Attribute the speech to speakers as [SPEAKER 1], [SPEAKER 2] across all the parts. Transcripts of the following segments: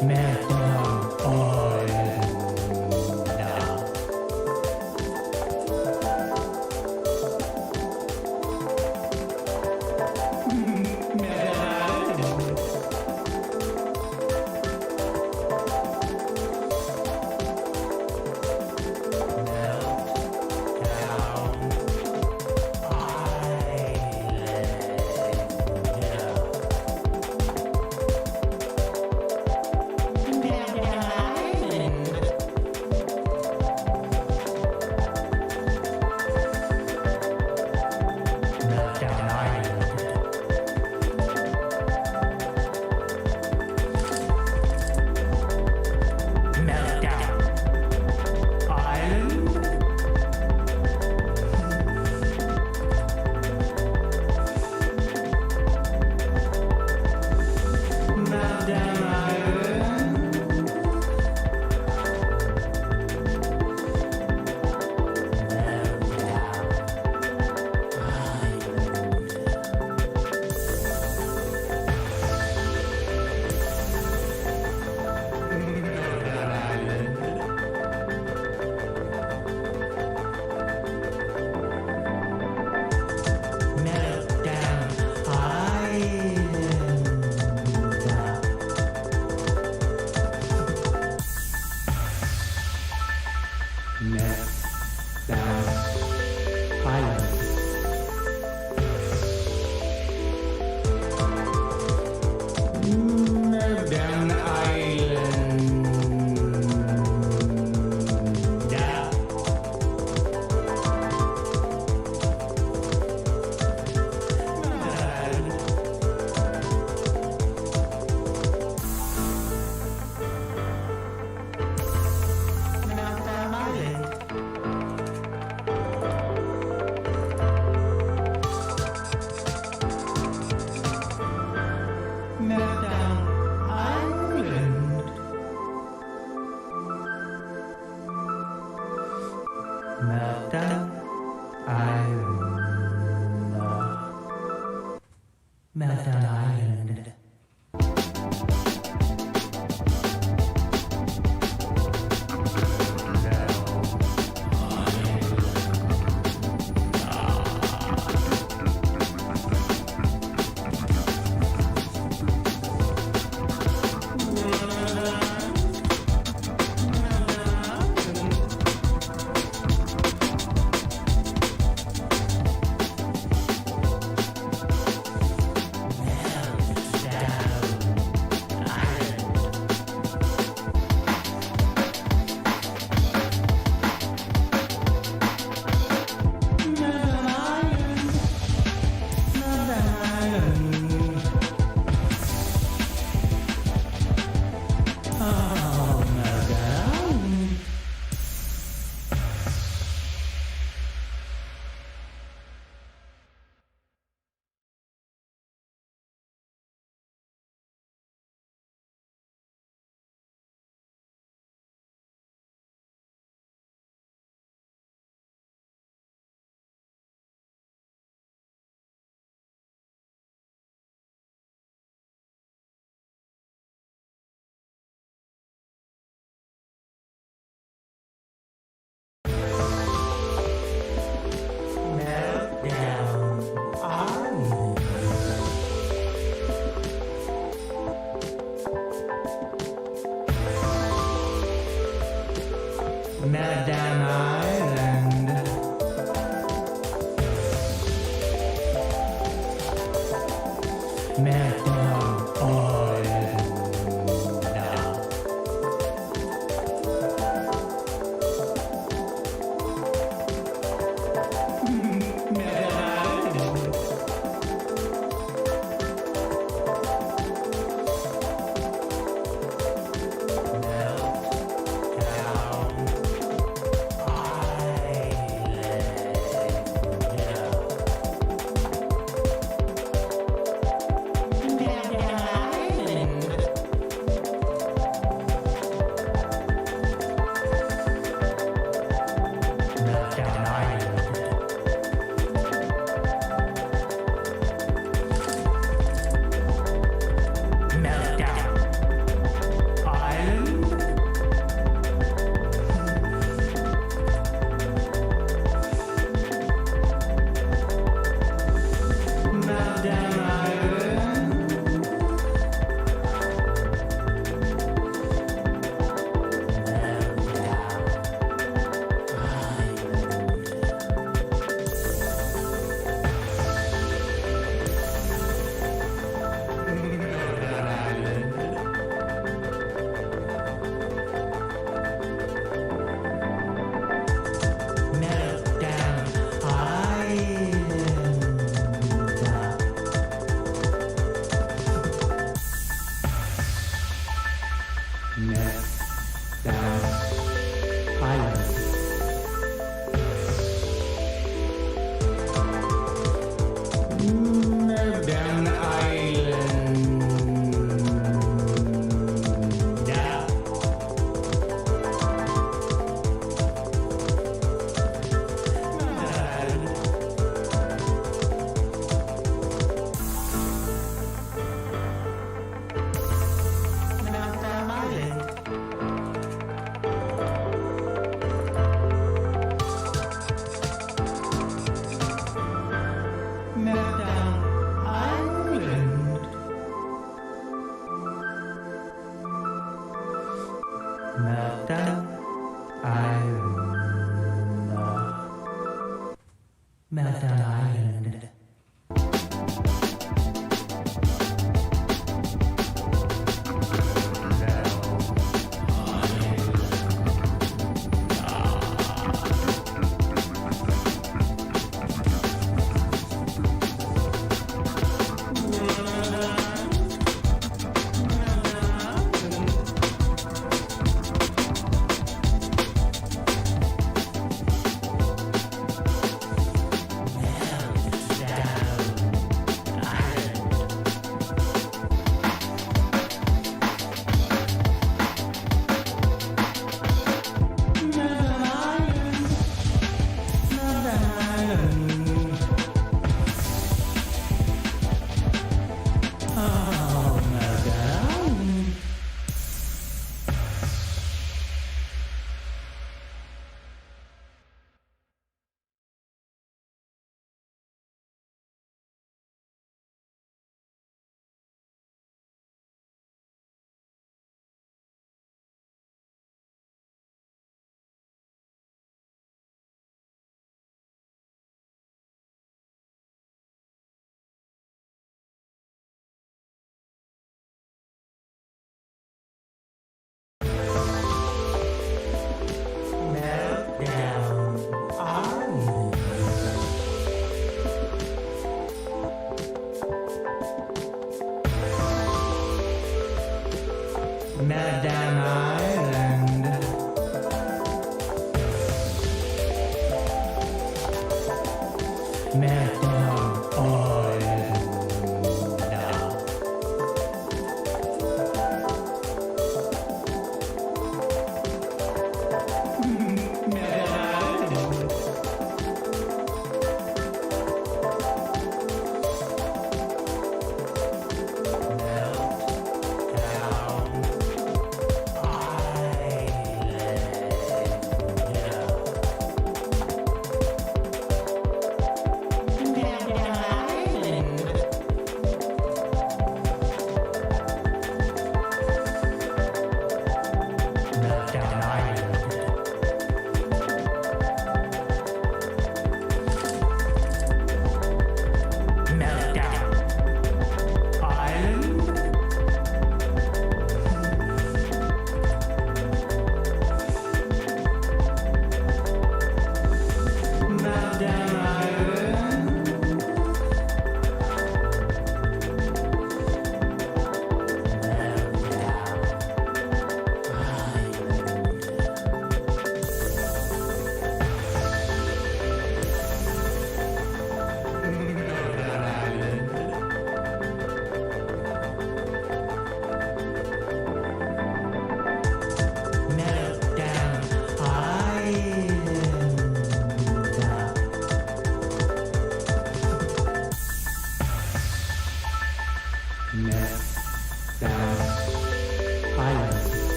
[SPEAKER 1] Meltdown Island. Meltdown Island. Meltdown Island. Meltdown Island. Meltdown Island. Meltdown Island. Meltdown Island. Meltdown Island. Yeah. Meltdown Island. Meltdown Island. Meltdown Island. Meltdown Island. Meltdown Island. Meltdown Island. Meltdown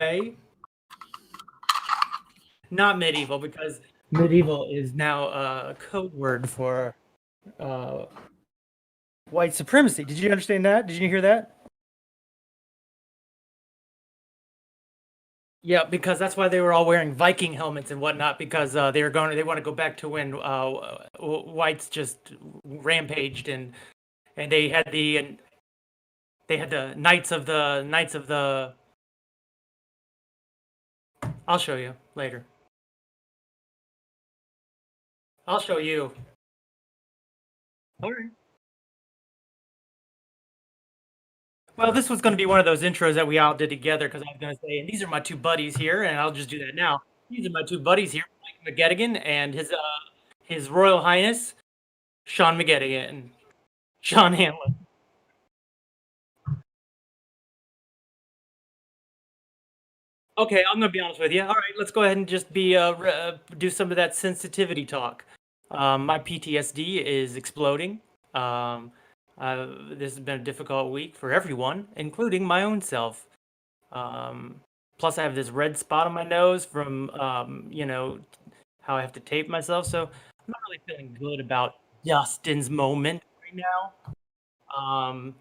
[SPEAKER 2] way. Not medieval, because medieval is now a code word for white supremacy. Did you understand that? Did you hear that? Yeah, because that's why they were all wearing Viking helmets and whatnot, because they want to go back to when whites just rampaged, and they had the knights of the. I'll show you later. I'll show you. All right. Well, this was going to be one of those intros that we all did together, because I was going to say, and these are my two buddies here, and I'll just do that now. These are my two buddies here, Mike McGettigan and his Royal Highness Shawn McGettigan, Shawn Handlon. Okay, I'm gonna be honest with you. All right, let's go ahead and just do some of that sensitivity talk. My PTSD is exploding. Um, this has been a difficult week for everyone, including my own self. Plus, I have this red spot on my nose from how I have to tape myself. So I'm not really feeling good about Justin's moment right now.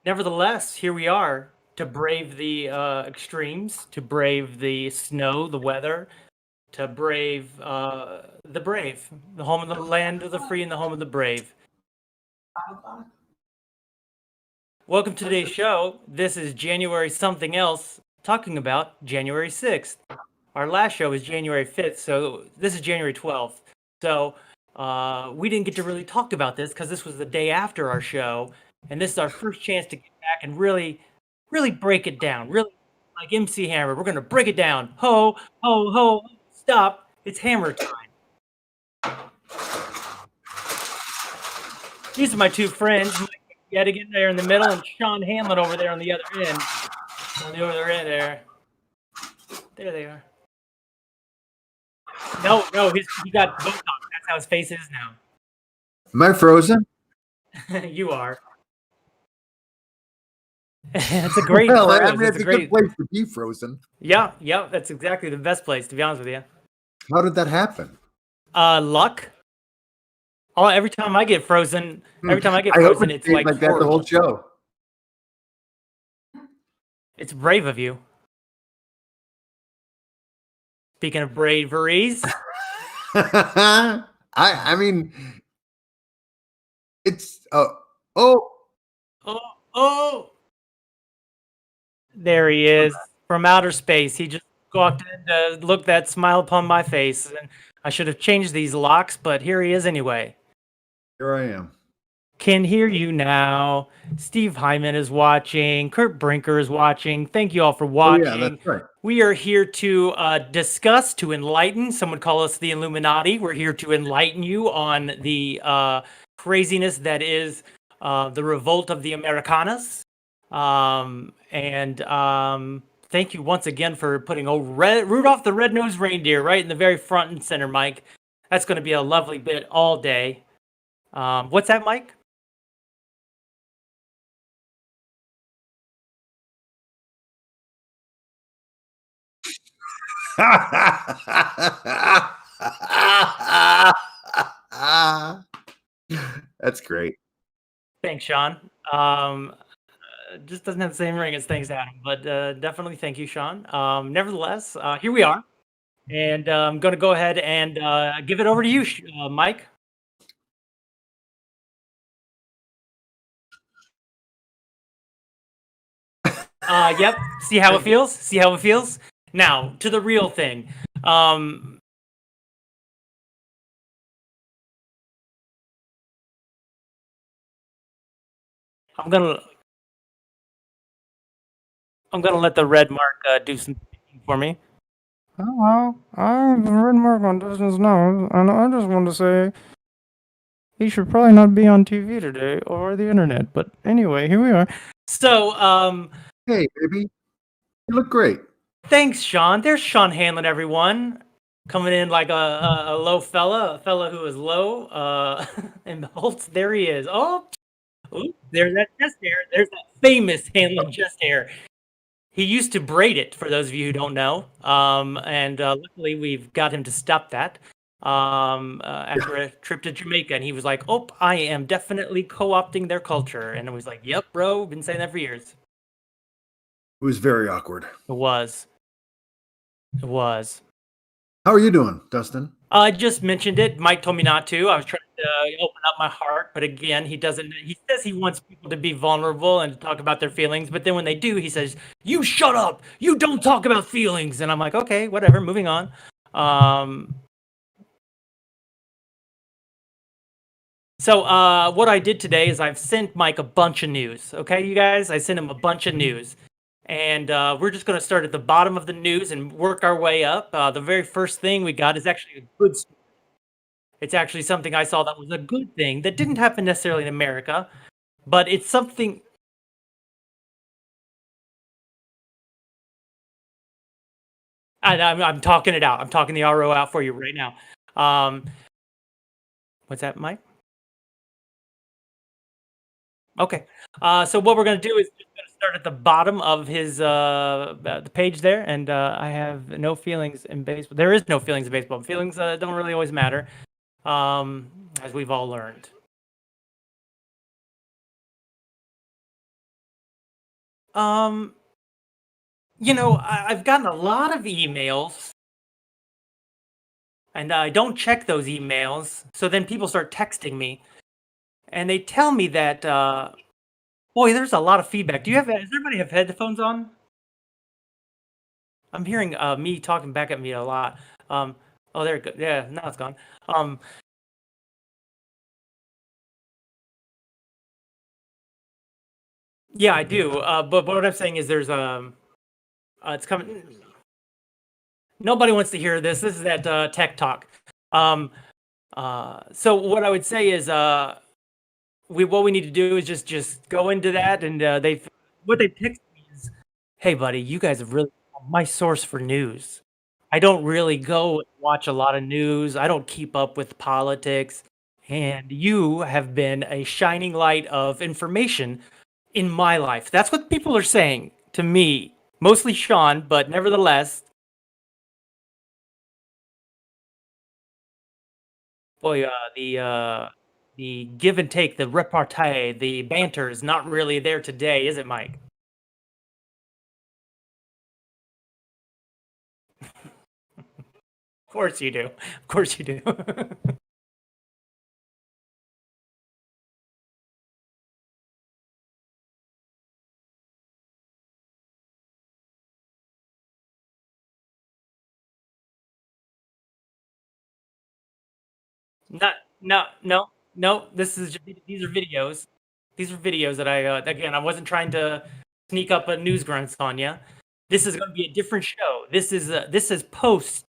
[SPEAKER 2] Nevertheless, here we are to brave the extremes, to brave the snow, the weather, to brave the brave, the home of the land of the free and the home of the brave. Welcome to today's show. This is January something else, talking about January 6th. Our last show was January 5th, so this is January 12th. So we didn't get to really talk about this because this was the day after our show, and this is our first chance to get back and really break it down. Really, like MC Hammer, we're gonna break it down. Ho, ho, ho! Stop! It's hammer time. These are my two friends, Mike Gettigan there in the middle, and Shawn Handlon over there on the other end. On the other end there. There they are. No, he got Botox. That's how his face is now.
[SPEAKER 3] Am I frozen?
[SPEAKER 2] You are. It's a great
[SPEAKER 3] Well,
[SPEAKER 2] pose.
[SPEAKER 3] I mean,
[SPEAKER 2] It's
[SPEAKER 3] it's
[SPEAKER 2] a
[SPEAKER 3] a
[SPEAKER 2] great
[SPEAKER 3] good place to be frozen.
[SPEAKER 2] Yeah, that's exactly the best place, to be honest with you.
[SPEAKER 3] How did that happen?
[SPEAKER 2] Luck. Oh, every time I get frozen,
[SPEAKER 3] I hope it
[SPEAKER 2] it's
[SPEAKER 3] stayed like that the
[SPEAKER 2] horrible.
[SPEAKER 3] whole show.
[SPEAKER 2] It's brave of you. Speaking of braveries,
[SPEAKER 3] I mean, it's
[SPEAKER 2] oh, there he is from outer space. He just walked in to look that smile upon my face, and I should have changed these locks, but here he is anyway.
[SPEAKER 3] Here I am.
[SPEAKER 2] Can hear you now. Steve Hyman is watching. Kurt Brinker is watching. Thank you all for watching.
[SPEAKER 3] Oh, yeah, that's right.
[SPEAKER 2] We are here to discuss, to enlighten. Some would call us the Illuminati. We're here to enlighten you on the craziness that is the revolt of the Americanas. Thank you once again for putting Rudolph the Red-Nosed Reindeer right in the very front and center, Mike. That's going to be a lovely bit all day. What's that, Mike?
[SPEAKER 3] That's great.
[SPEAKER 2] Thanks, Shawn. Just doesn't have the same ring as thanks, Adam, but definitely thank you, Shawn. Nevertheless, here we are, and I'm going to go ahead and give it over to you, Mike. Yep. See how it feels? See how it feels? Now, to the real thing. I'm gonna let the red mark do some speaking for me. Hello, I'm the red mark on Dustin's nose, and I just want to say he should probably not be on TV today or the internet. But anyway, here we are. So,
[SPEAKER 3] hey, baby, you look great.
[SPEAKER 2] Thanks, Shawn. There's Shawn Handlon, everyone. Coming in like a low fella, a fella who is low. And Holtz, there he is. Oh, there's that chest hair. There's that famous Handlon chest hair. He used to braid it, for those of you who don't know. And luckily, we've got him to stop that after a trip to Jamaica. And he was like, "Oh, I am definitely co-opting their culture." And I was like, "Yep, bro, been saying that for years."
[SPEAKER 3] It was very awkward.
[SPEAKER 2] It was. It was.
[SPEAKER 3] How are you doing, Dustin?
[SPEAKER 2] I just mentioned it. Mike told me not to. I was trying to open up my heart, but again, he doesn't. He says he wants people to be vulnerable and to talk about their feelings, but then when they do, he says, "You shut up. You don't talk about feelings." And I'm like, "Okay, whatever. Moving on." So what I did today is I've sent Mike a bunch of news. Okay, you guys, I sent him a bunch of news. And we're just going to start at the bottom of the news and work our way up. The very first thing we got is actually a good story. It's actually something I saw that was a good thing that didn't happen necessarily in America, but it's something. I'm talking it out. I'm talking the RO out for you right now. What's that, Mike? Okay. So what we're going to do is just going to start at the bottom of his the page there, and I have no feelings in baseball. There is no feelings in baseball. Feelings don't really always matter, as we've all learned. You know, I've gotten a lot of emails, and I don't check those emails. So then people start texting me, and they tell me that, boy, there's a lot of feedback. Does everybody have headphones on? I'm hearing me talking back at me a lot. Oh, there it goes. Yeah, now it's gone. Yeah, I do. But what I'm saying is there's it's coming. Nobody wants to hear this. This is that tech talk. So what I would say is what we need to do is just go into that, and what they picked me is, "Hey buddy, you guys have really become my source for news. I don't really go and watch a lot of news. I don't keep up with politics, and you have been a shining light of information in my life." That's what people are saying to me. Mostly Shawn, but nevertheless, boy, the give and take, the repartee, the banter is not really there today, is it, Mike? Of course you do. Of course you do. Not, no, no, no. These are videos. These are videos that I again, I wasn't trying to sneak up a news grunts on you. This is going to be a different show. This is post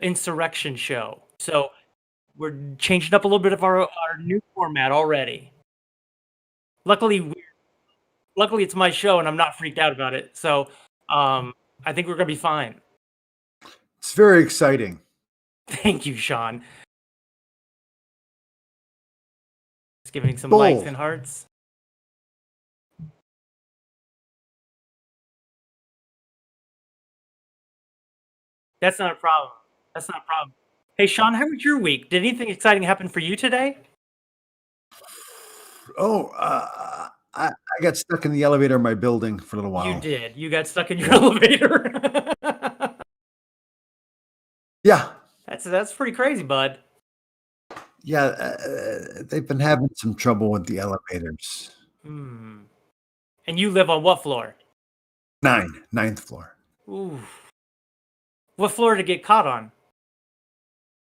[SPEAKER 2] insurrection show. So we're changing up a little bit of our new format already. Luckily, luckily it's my show and I'm not freaked out about it. So I think we're gonna be fine.
[SPEAKER 3] It's very exciting.
[SPEAKER 2] Thank you, Shawn. Just giving some
[SPEAKER 3] Bold.
[SPEAKER 2] likes and hearts. That's not a problem. That's not a problem. Hey, Shawn, how was your week? Did anything exciting happen for you today?
[SPEAKER 3] Oh, I got stuck in the elevator in my building for a little while.
[SPEAKER 2] You did. You got stuck in your elevator.
[SPEAKER 3] Yeah.
[SPEAKER 2] That's pretty crazy, bud.
[SPEAKER 3] Yeah, they've been having some trouble with the elevators.
[SPEAKER 2] Hmm. And you live on what floor?
[SPEAKER 3] Ninth floor.
[SPEAKER 2] Ooh. What floor to get caught on?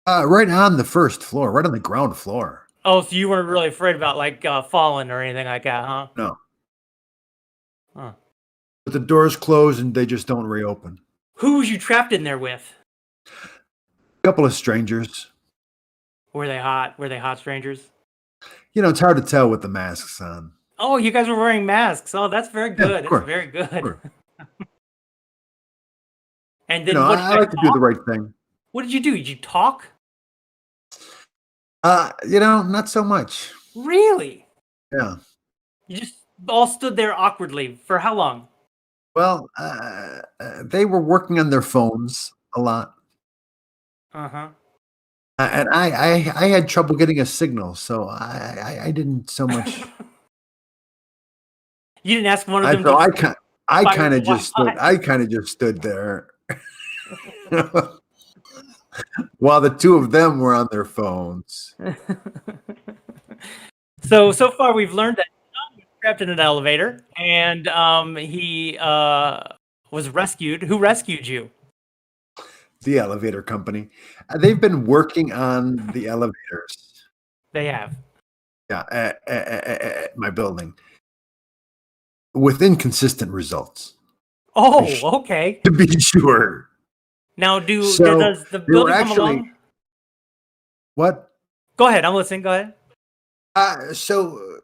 [SPEAKER 3] Right on the first floor, right on the ground floor.
[SPEAKER 2] Oh, so you weren't really afraid about like falling or anything like that, huh?
[SPEAKER 3] No.
[SPEAKER 2] Huh.
[SPEAKER 3] But the doors close and they just don't reopen.
[SPEAKER 2] Who was you trapped in there with?
[SPEAKER 3] A couple of strangers.
[SPEAKER 2] Were they hot? Were they hot strangers?
[SPEAKER 3] You know, it's hard to tell with the masks on.
[SPEAKER 2] Oh, you guys were wearing masks. Oh, that's very good.
[SPEAKER 3] course.
[SPEAKER 2] That's very good.
[SPEAKER 3] Sure.
[SPEAKER 2] And then
[SPEAKER 3] You know,
[SPEAKER 2] what did
[SPEAKER 3] I
[SPEAKER 2] you
[SPEAKER 3] like to do the right thing.
[SPEAKER 2] What did you do? Did you talk?
[SPEAKER 3] You know, not so much.
[SPEAKER 2] Really?
[SPEAKER 3] Yeah.
[SPEAKER 2] You all stood there awkwardly for how long?
[SPEAKER 3] Well, they were working on their phones a lot,
[SPEAKER 2] Uh-huh.
[SPEAKER 3] and I had trouble getting a signal, so I didn't so much.
[SPEAKER 2] You didn't ask one of
[SPEAKER 3] I
[SPEAKER 2] them
[SPEAKER 3] so
[SPEAKER 2] to
[SPEAKER 3] I
[SPEAKER 2] fire
[SPEAKER 3] kind
[SPEAKER 2] the
[SPEAKER 3] of just stood.
[SPEAKER 2] Wi-Fi?
[SPEAKER 3] I kind of just stood there while the two of them were on their phones.
[SPEAKER 2] So far we've learned that John was trapped in an elevator and he was rescued. Who rescued you?
[SPEAKER 3] The elevator company. They've been working on the elevators.
[SPEAKER 2] They have.
[SPEAKER 3] Yeah, at my building with inconsistent results.
[SPEAKER 2] Oh, okay.
[SPEAKER 3] To be sure.
[SPEAKER 2] Now
[SPEAKER 3] So
[SPEAKER 2] does the
[SPEAKER 3] they were
[SPEAKER 2] building come
[SPEAKER 3] actually
[SPEAKER 2] along?
[SPEAKER 3] what?
[SPEAKER 2] Go ahead, I'm listening. Go ahead.
[SPEAKER 3] So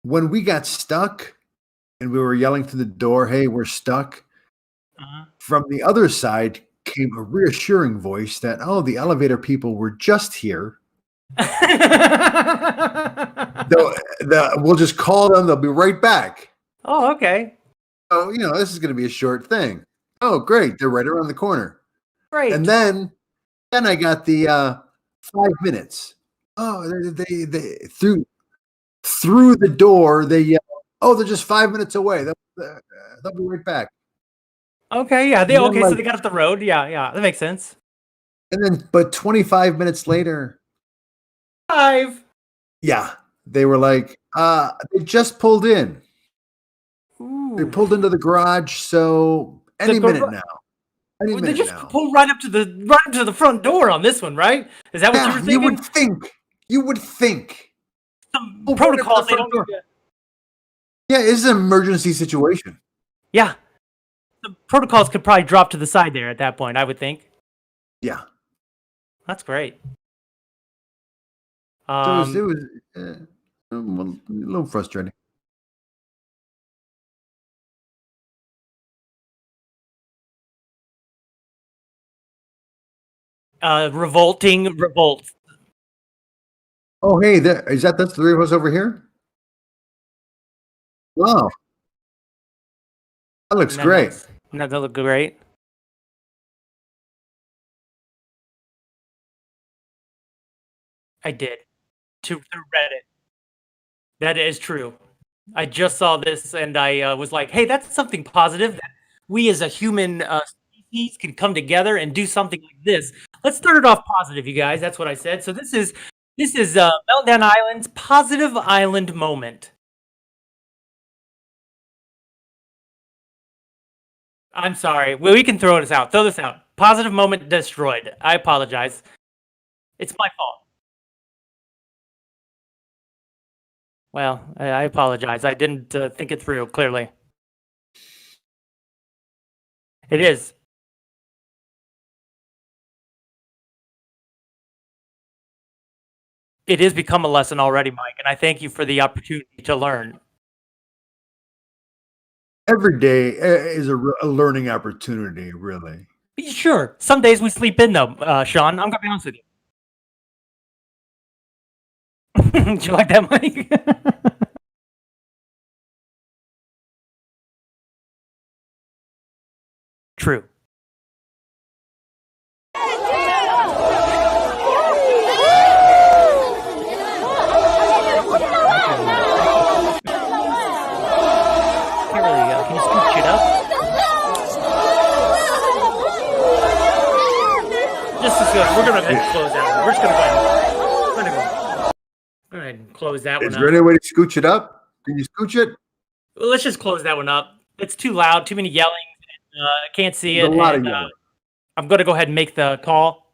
[SPEAKER 3] when we got stuck and we were yelling through the door, "Hey, we're stuck,"
[SPEAKER 2] Uh-huh.
[SPEAKER 3] from the other side came a reassuring voice that, "Oh, the elevator people were just here. We'll just call them. They'll be right back."
[SPEAKER 2] Oh, okay.
[SPEAKER 3] Oh, this is going to be a short thing. Oh, great! They're right around the corner. And
[SPEAKER 2] Great.
[SPEAKER 3] then I got the 5 minutes. Oh, they through the door. They yell, "Oh, they're just 5 minutes away. They'll be right back."
[SPEAKER 2] Okay, yeah.
[SPEAKER 3] And then
[SPEAKER 2] So they got up the road. Yeah, yeah. That makes sense.
[SPEAKER 3] but 25 minutes later,
[SPEAKER 2] 5.
[SPEAKER 3] yeah, they were like, they just pulled in. They
[SPEAKER 2] Ooh.
[SPEAKER 3] pulled into the garage, so
[SPEAKER 2] The
[SPEAKER 3] any minute
[SPEAKER 2] gar-
[SPEAKER 3] now. Any
[SPEAKER 2] They
[SPEAKER 3] minute
[SPEAKER 2] just
[SPEAKER 3] now.
[SPEAKER 2] pulled right up to the front door on this one, right? Is that what you were
[SPEAKER 3] Yeah, you would
[SPEAKER 2] thinking?
[SPEAKER 3] think. You would think.
[SPEAKER 2] Some
[SPEAKER 3] Pull right up to the
[SPEAKER 2] protocols they
[SPEAKER 3] front
[SPEAKER 2] don't
[SPEAKER 3] door.
[SPEAKER 2] need to.
[SPEAKER 3] Yeah, it's an emergency situation.
[SPEAKER 2] Yeah, the protocols could probably drop to the side there at that point. I would think.
[SPEAKER 3] Yeah.
[SPEAKER 2] That's great.
[SPEAKER 3] So it was a little frustrating.
[SPEAKER 2] Revolting revolt.
[SPEAKER 3] Oh, hey, that's the three of us over here? Wow, that looks
[SPEAKER 2] Isn't that
[SPEAKER 3] great.
[SPEAKER 2] nice? Doesn't that look great? I did to Reddit. That is true. I just saw this and I was like, hey, that's something positive that we as a human species can come together and do something like this. Let's start it off positive, you guys. That's what I said. So this is Meltdown Island's positive island moment. I'm sorry. Well, we can throw this out. Throw this out. Positive moment destroyed. I apologize. It's my fault. Well, I apologize. I didn't think it through clearly. It is. It has become a lesson already, Mike, and I thank you for the opportunity to learn.
[SPEAKER 3] Every day is a learning opportunity, really.
[SPEAKER 2] Sure, some days we sleep in though, Shawn. I'm gonna be honest with you. Do you like that, Mike? True. Can't really. Can you scoot shit up? We're gonna go ahead and close that one. We're just gonna go ahead and close that one
[SPEAKER 3] Is
[SPEAKER 2] up.
[SPEAKER 3] there any way to scooch it up? Can you scooch it?
[SPEAKER 2] Well, let's just close that one up. It's too loud, too many yelling. I can't see
[SPEAKER 3] There's
[SPEAKER 2] it.
[SPEAKER 3] a lot
[SPEAKER 2] And
[SPEAKER 3] of yelling.
[SPEAKER 2] I'm gonna go ahead and make the call.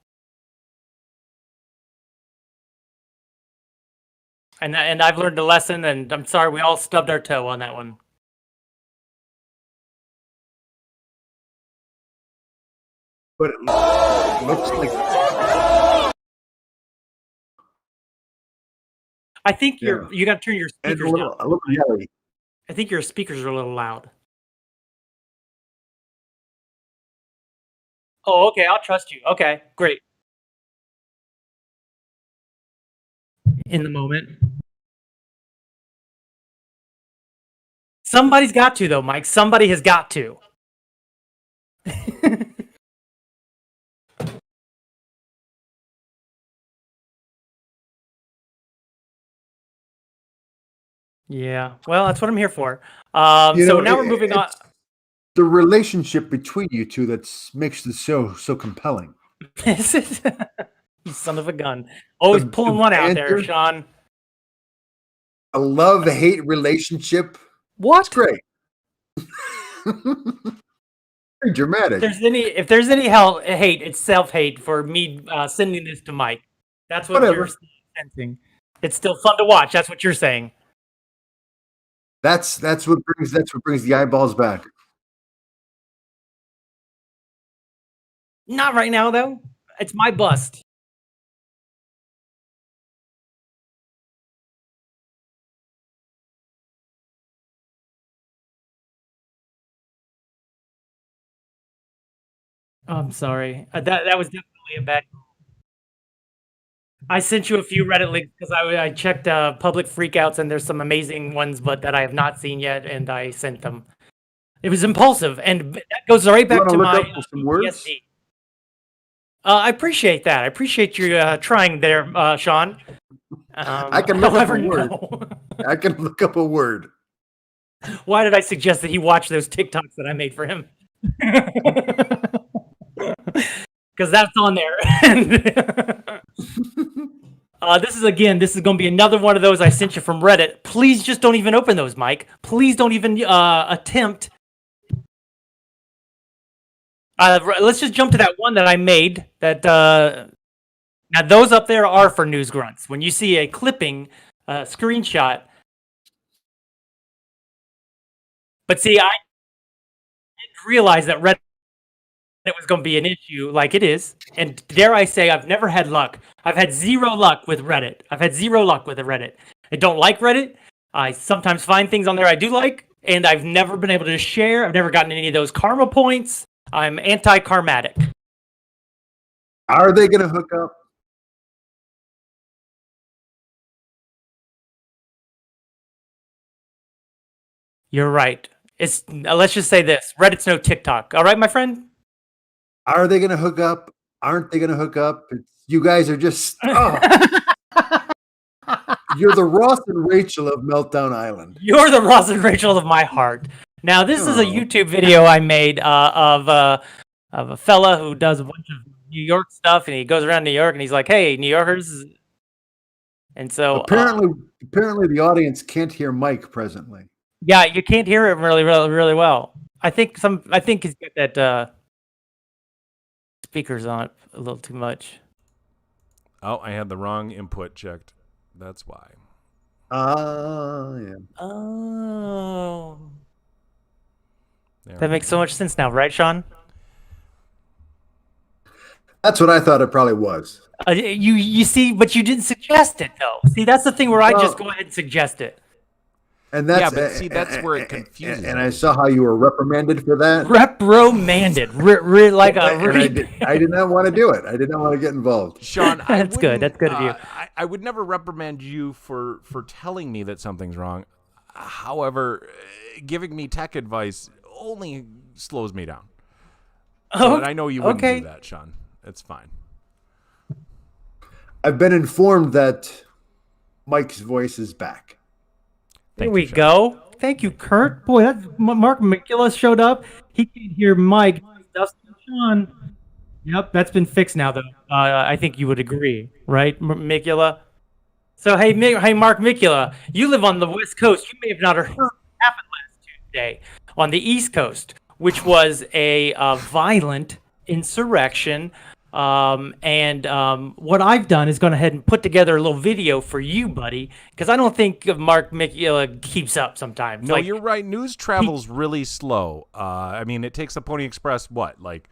[SPEAKER 2] And I've learned a lesson, and I'm sorry we all stubbed our toe on that one.
[SPEAKER 3] But it looks like
[SPEAKER 2] I think
[SPEAKER 3] Yeah.
[SPEAKER 2] you got to turn your
[SPEAKER 3] and
[SPEAKER 2] speakers down.
[SPEAKER 3] a little yelly.
[SPEAKER 2] I think your speakers are a little loud. Oh, okay. I'll trust you. Okay, great. In the moment. Somebody's got to, though, Mike. Somebody has got to. Yeah. Well, that's what I'm here for. So now we're moving on.
[SPEAKER 3] It's the relationship between you two that makes the show so compelling.
[SPEAKER 2] You son of a gun. Always pulling one out there,
[SPEAKER 3] banter.
[SPEAKER 2] Shawn.
[SPEAKER 3] A love-hate relationship.
[SPEAKER 2] What?
[SPEAKER 3] It's great. Very dramatic.
[SPEAKER 2] If there's any hate, it's self-hate for me sending this to Mike. That's what you're sensing. It's still fun to watch. That's what you're saying.
[SPEAKER 3] That's what brings the eyeballs back.
[SPEAKER 2] Not right now, though. It's my bust. I'm sorry. That was definitely a bad. I sent you a few Reddit links because I checked public freakouts, and there's some amazing ones, but that I have not seen yet, and I sent them. It was impulsive, and that goes right back to my
[SPEAKER 3] some words?
[SPEAKER 2] PTSD. I appreciate that. I appreciate you trying there, Shawn.
[SPEAKER 3] I can look up a word.
[SPEAKER 2] No.
[SPEAKER 3] I can look up a word.
[SPEAKER 2] Why did I suggest that he watch those TikToks that I made for him? Because that's on there. This is going to be another one of those I sent you from Reddit. Please just don't even open those, Mike. Please don't even attempt. Let's just jump to that one that I made. That now those up there are for news grunts. When you see a clipping, screenshot. But see, I didn't realize that Reddit was going to be an issue like it is. And dare I say, I've never had luck. I've had zero luck with Reddit. I don't like Reddit. I sometimes find things on there I do like, and I've never been able to share. I've never gotten any of those karma points. I'm anti-karmatic.
[SPEAKER 3] Are they going to hook up?
[SPEAKER 2] You're right. It's let's just say this: Reddit's no TikTok. All right, my friend.
[SPEAKER 3] Are they going to hook up? Aren't they going to hook up? You guys are just. Oh. You're the Ross and Rachel of Meltdown Island.
[SPEAKER 2] You're the Ross and Rachel of my heart. Now, this is a YouTube video I made of a fella who does a bunch of New York stuff, and he goes around New York, and he's like, "Hey, New Yorkers." And so
[SPEAKER 3] apparently the audience can't hear Mike presently.
[SPEAKER 2] Yeah, you can't hear him really well. I think he's got that speakers on it a little too much.
[SPEAKER 4] Oh, I had the wrong input checked. That's why.
[SPEAKER 3] Yeah.
[SPEAKER 2] Oh. That makes so much sense now, right, Shawn?
[SPEAKER 3] That's what I thought it probably was.
[SPEAKER 2] You see, but you didn't suggest it, though. See, that's the thing where I just go ahead and suggest it.
[SPEAKER 3] And that's,
[SPEAKER 4] yeah, but see, that's where it confuses me.
[SPEAKER 3] And I saw how you were reprimanded for that.
[SPEAKER 2] Reprimanded.
[SPEAKER 3] I did not want to do it. I did not want to get involved.
[SPEAKER 4] Shawn,
[SPEAKER 2] that's good. That's good of you.
[SPEAKER 4] I would never reprimand you for telling me that something's wrong. However, giving me tech advice only slows me down. And I know you wouldn't do that, Shawn. It's fine.
[SPEAKER 3] I've been informed that Mike's voice is back.
[SPEAKER 2] There we go. Thank you, Kurt. Boy, that's Mark McGillis showed up. He can't hear Mike. Dustin, Shawn. Yep, that's been fixed now, though. I think you would agree, right, Micula? So, hey, Mark Micula, you live on the West Coast. You may have not heard what happened last Tuesday on the East Coast, which was a violent insurrection. What I've done is gone ahead and put together a little video for you, buddy, because I don't think Mark Micula keeps up sometimes.
[SPEAKER 4] No, you're right. News travels really slow. I mean, it takes the Pony Express, like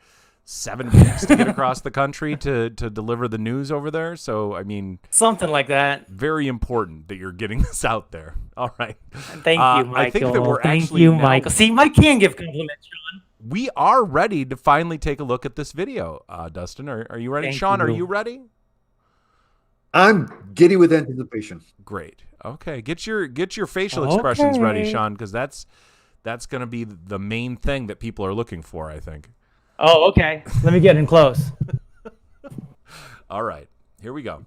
[SPEAKER 4] 7 weeks to get across the country to deliver the news over there. So, I mean,
[SPEAKER 2] something like that.
[SPEAKER 4] Very important that you're getting this out there. All right.
[SPEAKER 2] Thank you, Michael.
[SPEAKER 4] I think that we're
[SPEAKER 2] Thank you, Michael. See, Mike can give compliments, Shawn.
[SPEAKER 4] We are ready to finally take a look at this video. Dustin, are you ready?
[SPEAKER 2] Thank
[SPEAKER 4] Shawn,
[SPEAKER 2] you.
[SPEAKER 4] are you ready?
[SPEAKER 3] I'm giddy with anticipation.
[SPEAKER 4] Great. Okay. Get your facial expressions ready,
[SPEAKER 2] Okay.
[SPEAKER 4] Shawn, because that's going to be the main thing that people are looking for, I think.
[SPEAKER 2] Oh, okay. Let me get in close.
[SPEAKER 4] All right. Here we go.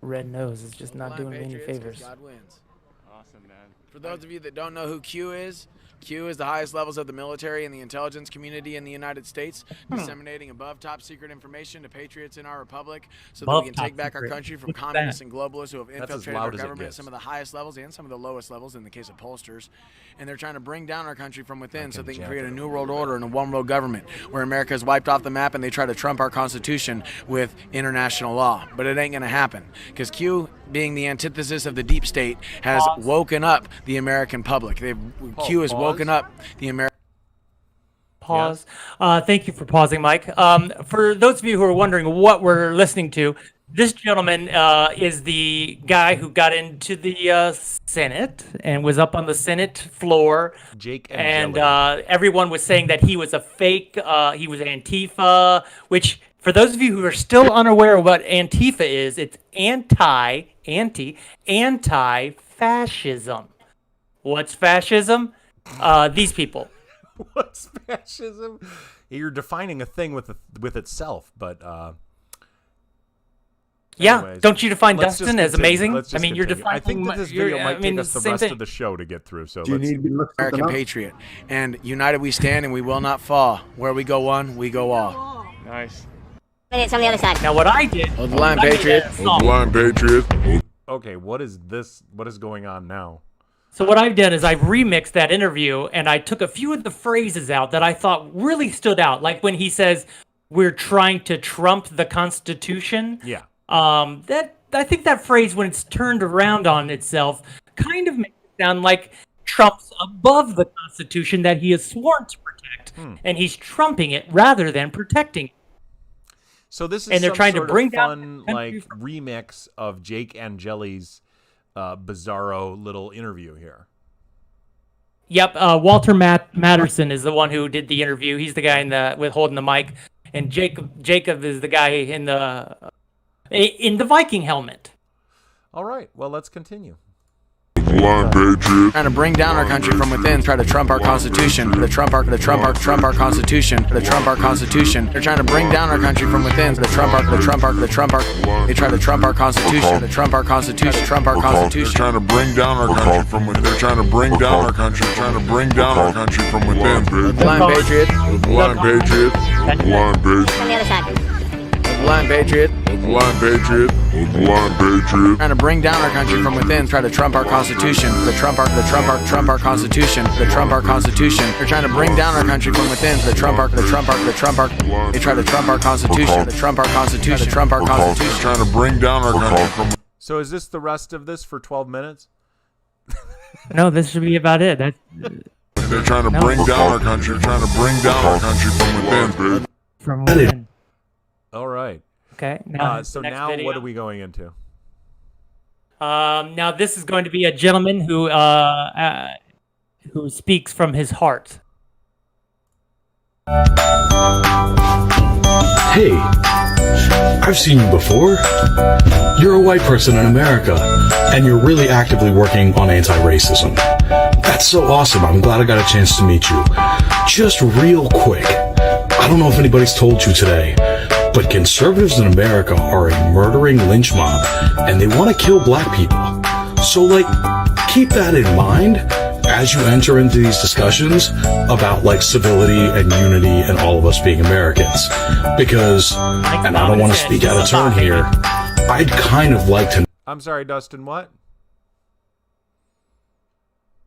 [SPEAKER 2] Red nose is just not doing me any favors.
[SPEAKER 5] God wins. Awesome, man. For those of you that don't know who Q is the highest levels of the military and the intelligence community in the United States, disseminating above top secret information to patriots in our republic so that we can take back our country from communists and globalists who have infiltrated our government at some of the highest levels and some of the lowest levels in the case of pollsters. And they're trying to bring down our country from within so they can create a new world order and a one world government where America is wiped off the map, and they try to trump our constitution with international law. But it ain't going to happen because Q, being the antithesis of the deep state, has woken up the American public. Q has woken up the American.
[SPEAKER 2] Pause. Thank you for pausing, Mike. For those of you who are wondering what we're listening to, this gentleman is the guy who got into the Senate and was up on the Senate floor.
[SPEAKER 4] Jake
[SPEAKER 2] and
[SPEAKER 4] Jelly.
[SPEAKER 2] everyone was saying that he was a fake. He was Antifa, which for those of you who are still unaware of what Antifa is, it's anti-fascism. What's fascism? These people.
[SPEAKER 4] What's fascism? You're defining a thing with itself, but
[SPEAKER 2] Yeah,
[SPEAKER 4] anyways,
[SPEAKER 2] don't you define
[SPEAKER 4] let's just
[SPEAKER 2] Dustin as
[SPEAKER 4] continue.
[SPEAKER 2] amazing?
[SPEAKER 4] Let's
[SPEAKER 2] I
[SPEAKER 4] just
[SPEAKER 2] mean, you're
[SPEAKER 4] continue. I
[SPEAKER 2] defining.
[SPEAKER 4] think that this video might take us the
[SPEAKER 2] same
[SPEAKER 4] rest
[SPEAKER 2] thing.
[SPEAKER 4] of the show to get through. So
[SPEAKER 3] Do you
[SPEAKER 4] let's.
[SPEAKER 3] need me to look something
[SPEAKER 5] American
[SPEAKER 3] up?
[SPEAKER 5] patriot. And united we stand and we will not fall. Where we go one, we go all.
[SPEAKER 6] Nice.
[SPEAKER 7] It's on the other side.
[SPEAKER 2] Now, what I did.
[SPEAKER 5] Hold the line,
[SPEAKER 2] I made
[SPEAKER 5] patriot.
[SPEAKER 2] a song.
[SPEAKER 8] Blind Patriot.
[SPEAKER 4] Okay, what is this? What is going on now?
[SPEAKER 2] So what I've done is I've remixed that interview, and I took a few of the phrases out that I thought really stood out. Like when he says, "We're trying to trump the Constitution."
[SPEAKER 4] Yeah.
[SPEAKER 2] That I think that phrase, when it's turned around on itself, kind of makes it sound like Trump's above the Constitution that he has sworn to protect, and he's trumping it rather than protecting it.
[SPEAKER 4] So this is
[SPEAKER 2] And they're
[SPEAKER 4] some
[SPEAKER 2] trying to
[SPEAKER 4] sort
[SPEAKER 2] bring
[SPEAKER 4] of
[SPEAKER 2] down
[SPEAKER 4] fun,
[SPEAKER 2] the
[SPEAKER 4] like
[SPEAKER 2] country from-
[SPEAKER 4] remix of Jake and Jelly's bizarro little interview here.
[SPEAKER 2] Yep, Walter Matterson is the one who did the interview. He's the guy with holding the mic, and Jacob is the guy in the Viking helmet.
[SPEAKER 4] All right, well, let's continue.
[SPEAKER 8] Blind Patriot.
[SPEAKER 5] Trying to bring down our country from within, try to trump our constitution, to trump our constitution, to trump our constitution. They're trying to bring down our country from within, to trump our. They try to trump our constitution, to trump our constitution, trump our
[SPEAKER 8] They're
[SPEAKER 5] constitution.
[SPEAKER 8] trying to bring down our country from within. They're trying to bring down our country. Trying to bring down our country from within.
[SPEAKER 5] Blind patriot,
[SPEAKER 8] Blind Patriot. Blind Patriot.
[SPEAKER 7] On the other side.
[SPEAKER 5] blind patriot.
[SPEAKER 8] Blind Patriot. Blind Patriot.
[SPEAKER 5] Trying to bring down our country from within, try to trump our constitution, to trump our constitution, to trump our constitution. They're trying to bring down our country from within, to trump our. They try to trump our constitution, to trump our constitution, to trump our constitution.
[SPEAKER 8] Trying to bring down our country from.
[SPEAKER 4] So is this the rest of this for 12 minutes?
[SPEAKER 2] No, this should be about it.
[SPEAKER 8] They're trying to bring down our country. Trying to bring down our country from within.
[SPEAKER 2] From within.
[SPEAKER 4] All right.
[SPEAKER 2] Okay. Now,
[SPEAKER 4] So
[SPEAKER 2] next
[SPEAKER 4] now
[SPEAKER 2] video.
[SPEAKER 4] what are we going into?
[SPEAKER 2] Now this is going to be a gentleman who speaks from his heart.
[SPEAKER 9] Hey, I've seen you before. You're a white person in America, and you're really actively working on anti-racism. That's so awesome. I'm glad I got a chance to meet you. Just real quick, I don't know if anybody's told you today, but conservatives in America are a murdering lynch mob, and they want to kill black people. So, keep that in mind as you enter into these discussions about, civility and unity and all of us being Americans. Because, and I don't want to speak out of turn here, I'd kind of like to...
[SPEAKER 4] I'm sorry, Dustin, what?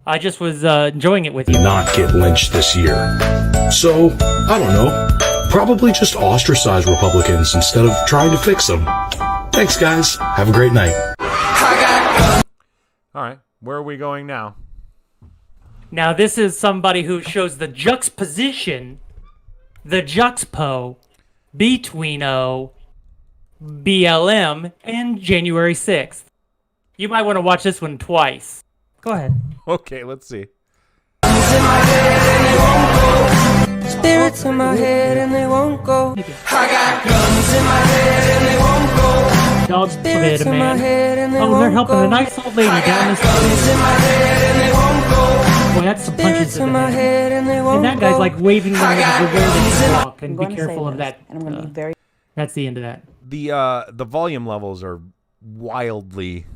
[SPEAKER 2] I just was enjoying it with you.
[SPEAKER 9] not get lynched this year. So, I don't know. Probably just ostracize Republicans instead of trying to fix them. Thanks, guys. Have a great night.
[SPEAKER 4] All right. Where are we going now?
[SPEAKER 2] Now this is somebody who shows the juxtaposition, the juxpo between BLM and January 6th. You might want to watch this one twice. Go ahead.
[SPEAKER 4] Okay, let's see.
[SPEAKER 10] Spirits in my head and they won't go. I got guns in my head and they won't go.
[SPEAKER 2] Dogs forbid a
[SPEAKER 10] in my
[SPEAKER 2] man.
[SPEAKER 10] head and they
[SPEAKER 2] Oh, they're
[SPEAKER 10] won't
[SPEAKER 2] helping
[SPEAKER 10] go.
[SPEAKER 2] a nice old lady down this
[SPEAKER 10] Guns in my head and they won't go.
[SPEAKER 2] Boy, that's some punches
[SPEAKER 10] Spirits
[SPEAKER 2] to the
[SPEAKER 10] in my
[SPEAKER 2] head.
[SPEAKER 10] head and they won't
[SPEAKER 2] And that guy's
[SPEAKER 10] go.
[SPEAKER 2] like waving them everywhere they walk.
[SPEAKER 6] I'm
[SPEAKER 2] And
[SPEAKER 6] going
[SPEAKER 2] be
[SPEAKER 6] to say
[SPEAKER 2] careful of
[SPEAKER 6] this,
[SPEAKER 2] that.
[SPEAKER 6] and I'm going to be very.
[SPEAKER 2] That's the end of that.
[SPEAKER 4] The volume levels are wildly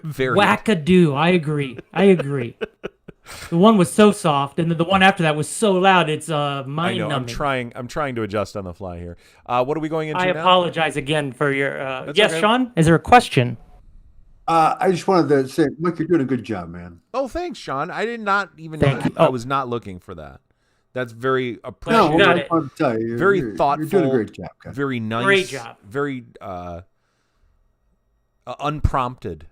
[SPEAKER 4] very
[SPEAKER 2] Wackadoo. I agree. The one was so soft, and then the one after that was so loud. It's
[SPEAKER 4] I
[SPEAKER 2] mind
[SPEAKER 4] know.
[SPEAKER 2] numbing.
[SPEAKER 4] I'm trying to adjust on the fly here. What are we going into
[SPEAKER 2] I
[SPEAKER 4] now?
[SPEAKER 2] apologize again for your. Yes,
[SPEAKER 4] okay.
[SPEAKER 2] Sean. Is there a question?
[SPEAKER 3] I just wanted to say, Mike, you're doing a good job, man.
[SPEAKER 4] Oh, thanks, Sean. I did not even.
[SPEAKER 2] Thank you.
[SPEAKER 4] I was not looking for that. That's very
[SPEAKER 2] No,
[SPEAKER 4] appreciative.
[SPEAKER 2] you got
[SPEAKER 3] I
[SPEAKER 2] it.
[SPEAKER 3] wanted to tell you,
[SPEAKER 4] Very
[SPEAKER 3] you're
[SPEAKER 4] thoughtful.
[SPEAKER 3] You're doing a great job, guys.
[SPEAKER 4] Very nice.
[SPEAKER 2] Great job.
[SPEAKER 4] Very unprompted.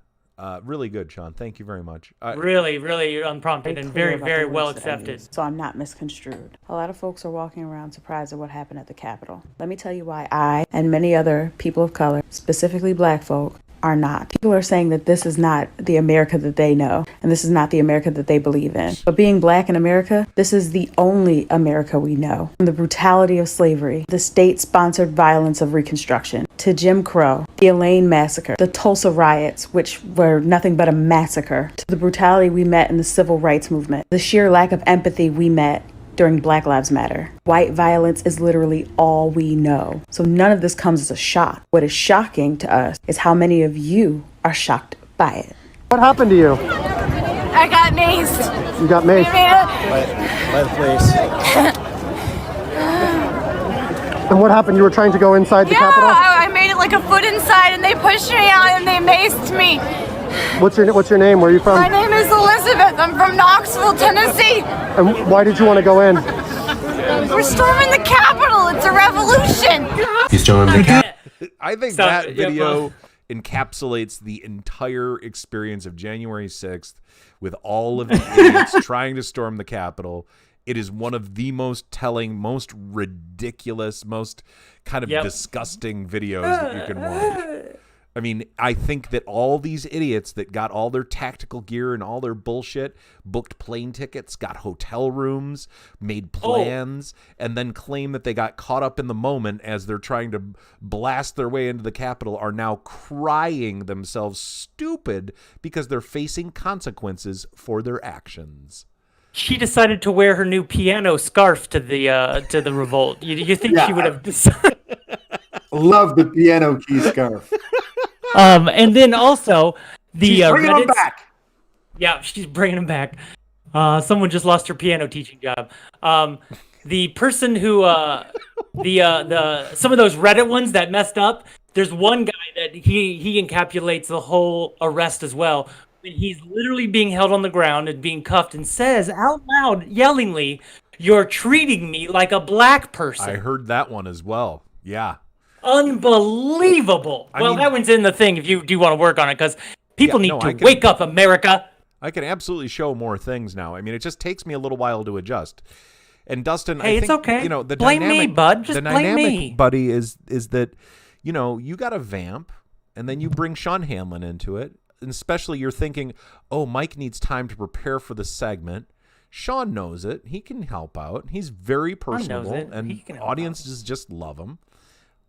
[SPEAKER 4] Really good, Sean. Thank you very much.
[SPEAKER 2] Really, really unprompted and
[SPEAKER 6] clear
[SPEAKER 2] very,
[SPEAKER 6] about
[SPEAKER 2] very
[SPEAKER 6] the
[SPEAKER 2] well
[SPEAKER 6] words that I
[SPEAKER 2] accepted.
[SPEAKER 6] use, so I'm not misconstrued. A lot of folks are walking around surprised at what happened at the Capitol. Let me tell you why I and many other people of color, specifically black folk, are not. People are saying that this is not the America that they know, and this is not the America that they believe in. But being black in America, this is the only America we know. From the brutality of slavery, the state-sponsored violence of Reconstruction, to Jim Crow, the Elaine Massacre, the Tulsa riots, which were nothing but a massacre, to the brutality we met in the Civil Rights Movement, the sheer lack of empathy we met during Black Lives Matter. White violence is literally all we know. So none of this comes as a shock. What is shocking to us is how many of you are shocked by it.
[SPEAKER 7] What happened to you?
[SPEAKER 11] I got maced.
[SPEAKER 7] You got
[SPEAKER 11] They
[SPEAKER 7] maced.
[SPEAKER 11] made
[SPEAKER 7] By the police. And what happened? You were trying to go inside the Capitol?
[SPEAKER 11] I made it like a foot inside and they pushed me out and they maced me.
[SPEAKER 7] What's your name? Where are you from?
[SPEAKER 11] My name is Elizabeth. I'm from Knoxville, Tennessee.
[SPEAKER 7] And why did you want to go in?
[SPEAKER 11] We're storming the Capitol. It's a revolution.
[SPEAKER 9] He's storming the Capitol.
[SPEAKER 4] I think
[SPEAKER 2] Stop.
[SPEAKER 4] that
[SPEAKER 2] Yeah,
[SPEAKER 4] video encapsulates the entire experience of January 6th with all of the idiots trying to storm the Capitol. It is one of the most telling, most ridiculous, most kind of disgusting videos that you can watch. I mean, I think that all these idiots that got all their tactical gear and all their bullshit, booked plane tickets, got hotel rooms, made plans, and then claim that they got caught up in the moment as they're trying to blast their way into the Capitol are now crying themselves stupid because they're facing consequences for their actions.
[SPEAKER 2] She decided to wear her new piano scarf to the revolt. You think she would have decided?
[SPEAKER 3] Love the piano key scarf.
[SPEAKER 2] And then also the
[SPEAKER 3] She's bringing them
[SPEAKER 2] Reddits-
[SPEAKER 3] back.
[SPEAKER 2] Yeah, she's bringing them back. Someone just lost her piano teaching job. The person who the some of those Reddit ones that messed up. There's one guy that he encapsulates the whole arrest as well. He's literally being held on the ground and being cuffed and says out loud, yellingly, "You're treating me like a black person."
[SPEAKER 4] I heard that one as well. Yeah.
[SPEAKER 2] Unbelievable.
[SPEAKER 4] I mean,
[SPEAKER 2] that one's in the thing if you do want to work on it, because people need to wake up, America.
[SPEAKER 4] I can absolutely show more things now. I mean, it just takes me a little while to adjust. And Dustin,
[SPEAKER 2] Hey,
[SPEAKER 4] I
[SPEAKER 2] it's
[SPEAKER 4] think,
[SPEAKER 2] okay.
[SPEAKER 4] you know, the
[SPEAKER 2] Blame
[SPEAKER 4] dynamic,
[SPEAKER 2] me, bud. Just
[SPEAKER 4] the
[SPEAKER 2] blame
[SPEAKER 4] dynamic,
[SPEAKER 2] me.
[SPEAKER 4] buddy, is that, you know, you got a vamp, and then you bring Shawn Handlon into it, and especially you're thinking, oh, Mike needs time to prepare for the segment. Shawn knows it. He can help out. He's very personable, and audiences just love him.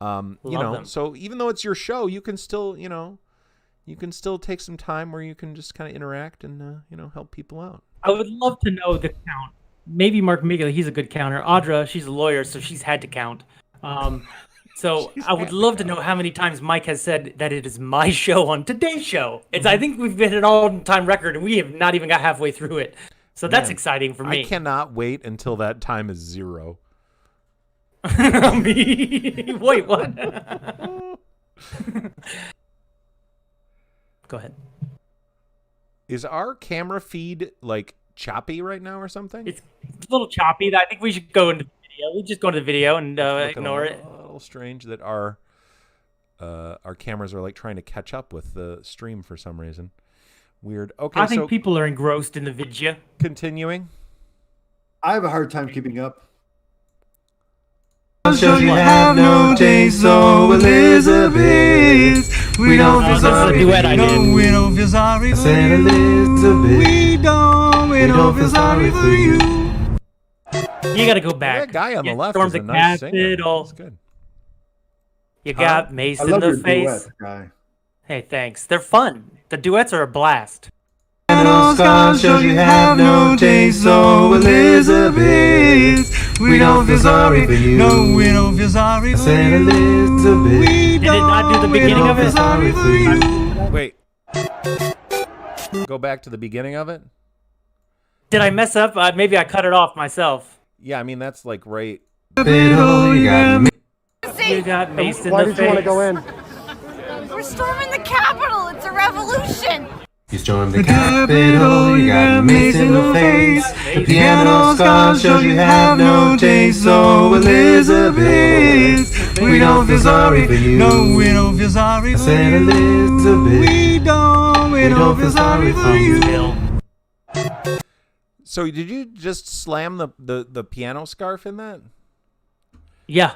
[SPEAKER 4] You know, so even though it's your show, you can still, you know, take some time where you can just kind of interact and, you know, help people out.
[SPEAKER 2] I would love to know the count. Maybe Mark Miggley, he's a good counter. Audra, she's a lawyer, so she's had to count. So I would love to know how many times Mike has said that it is my show on today's show. I think we've been an all-time record, and we have not even got halfway through it. So that's exciting for me.
[SPEAKER 4] I cannot wait until that time is 0.
[SPEAKER 2] Wait, what? Go ahead.
[SPEAKER 4] Is our camera feed like choppy right now or something?
[SPEAKER 2] It's a little choppy. I think we should go into the video. We'll just go into the video and ignore it.
[SPEAKER 4] A little strange that our cameras are like trying to catch up with the stream for some reason. Weird. Okay,
[SPEAKER 2] I think people are engrossed in the video.
[SPEAKER 4] Continuing.
[SPEAKER 3] I have a hard time keeping up.
[SPEAKER 10] Shows you have no taste, so Elizabeth, we don't feel sorry for you. We don't feel sorry for you. We don't feel sorry for you.
[SPEAKER 2] You gotta go back.
[SPEAKER 4] That guy on the left
[SPEAKER 2] stormed
[SPEAKER 4] is a
[SPEAKER 2] the
[SPEAKER 4] nice singer.
[SPEAKER 2] Capitol.
[SPEAKER 4] That's good.
[SPEAKER 2] You got Mace
[SPEAKER 3] I
[SPEAKER 2] in
[SPEAKER 3] love
[SPEAKER 2] the
[SPEAKER 3] your
[SPEAKER 2] face.
[SPEAKER 3] duet, guy.
[SPEAKER 2] Hey, thanks. They're fun. The duets are a blast.
[SPEAKER 10] No scars shows you have no taste, so Elizabeth, we don't feel sorry for you. No, we don't feel sorry for you. Elizabeth, we
[SPEAKER 2] Did it not do the beginning of it?
[SPEAKER 10] sorry for you.
[SPEAKER 4] Wait. Go back to the beginning of it?
[SPEAKER 2] Did I mess up? Maybe I cut it off myself.
[SPEAKER 4] Yeah, I mean, that's like right.
[SPEAKER 10] You got me.
[SPEAKER 2] You got Mace in
[SPEAKER 7] Why
[SPEAKER 2] the
[SPEAKER 7] did you want to
[SPEAKER 2] face.
[SPEAKER 7] go in?
[SPEAKER 11] We're storming the Capitol. It's a revolution.
[SPEAKER 10] You stormed the Capitol, you got Mace in the face. The piano scars shows you have no taste, so Elizabeth, we don't feel sorry for you. No, we don't feel sorry for you. Elizabeth, we don't feel sorry for you.
[SPEAKER 4] So did you just slam the piano scarf in that?
[SPEAKER 2] Yeah.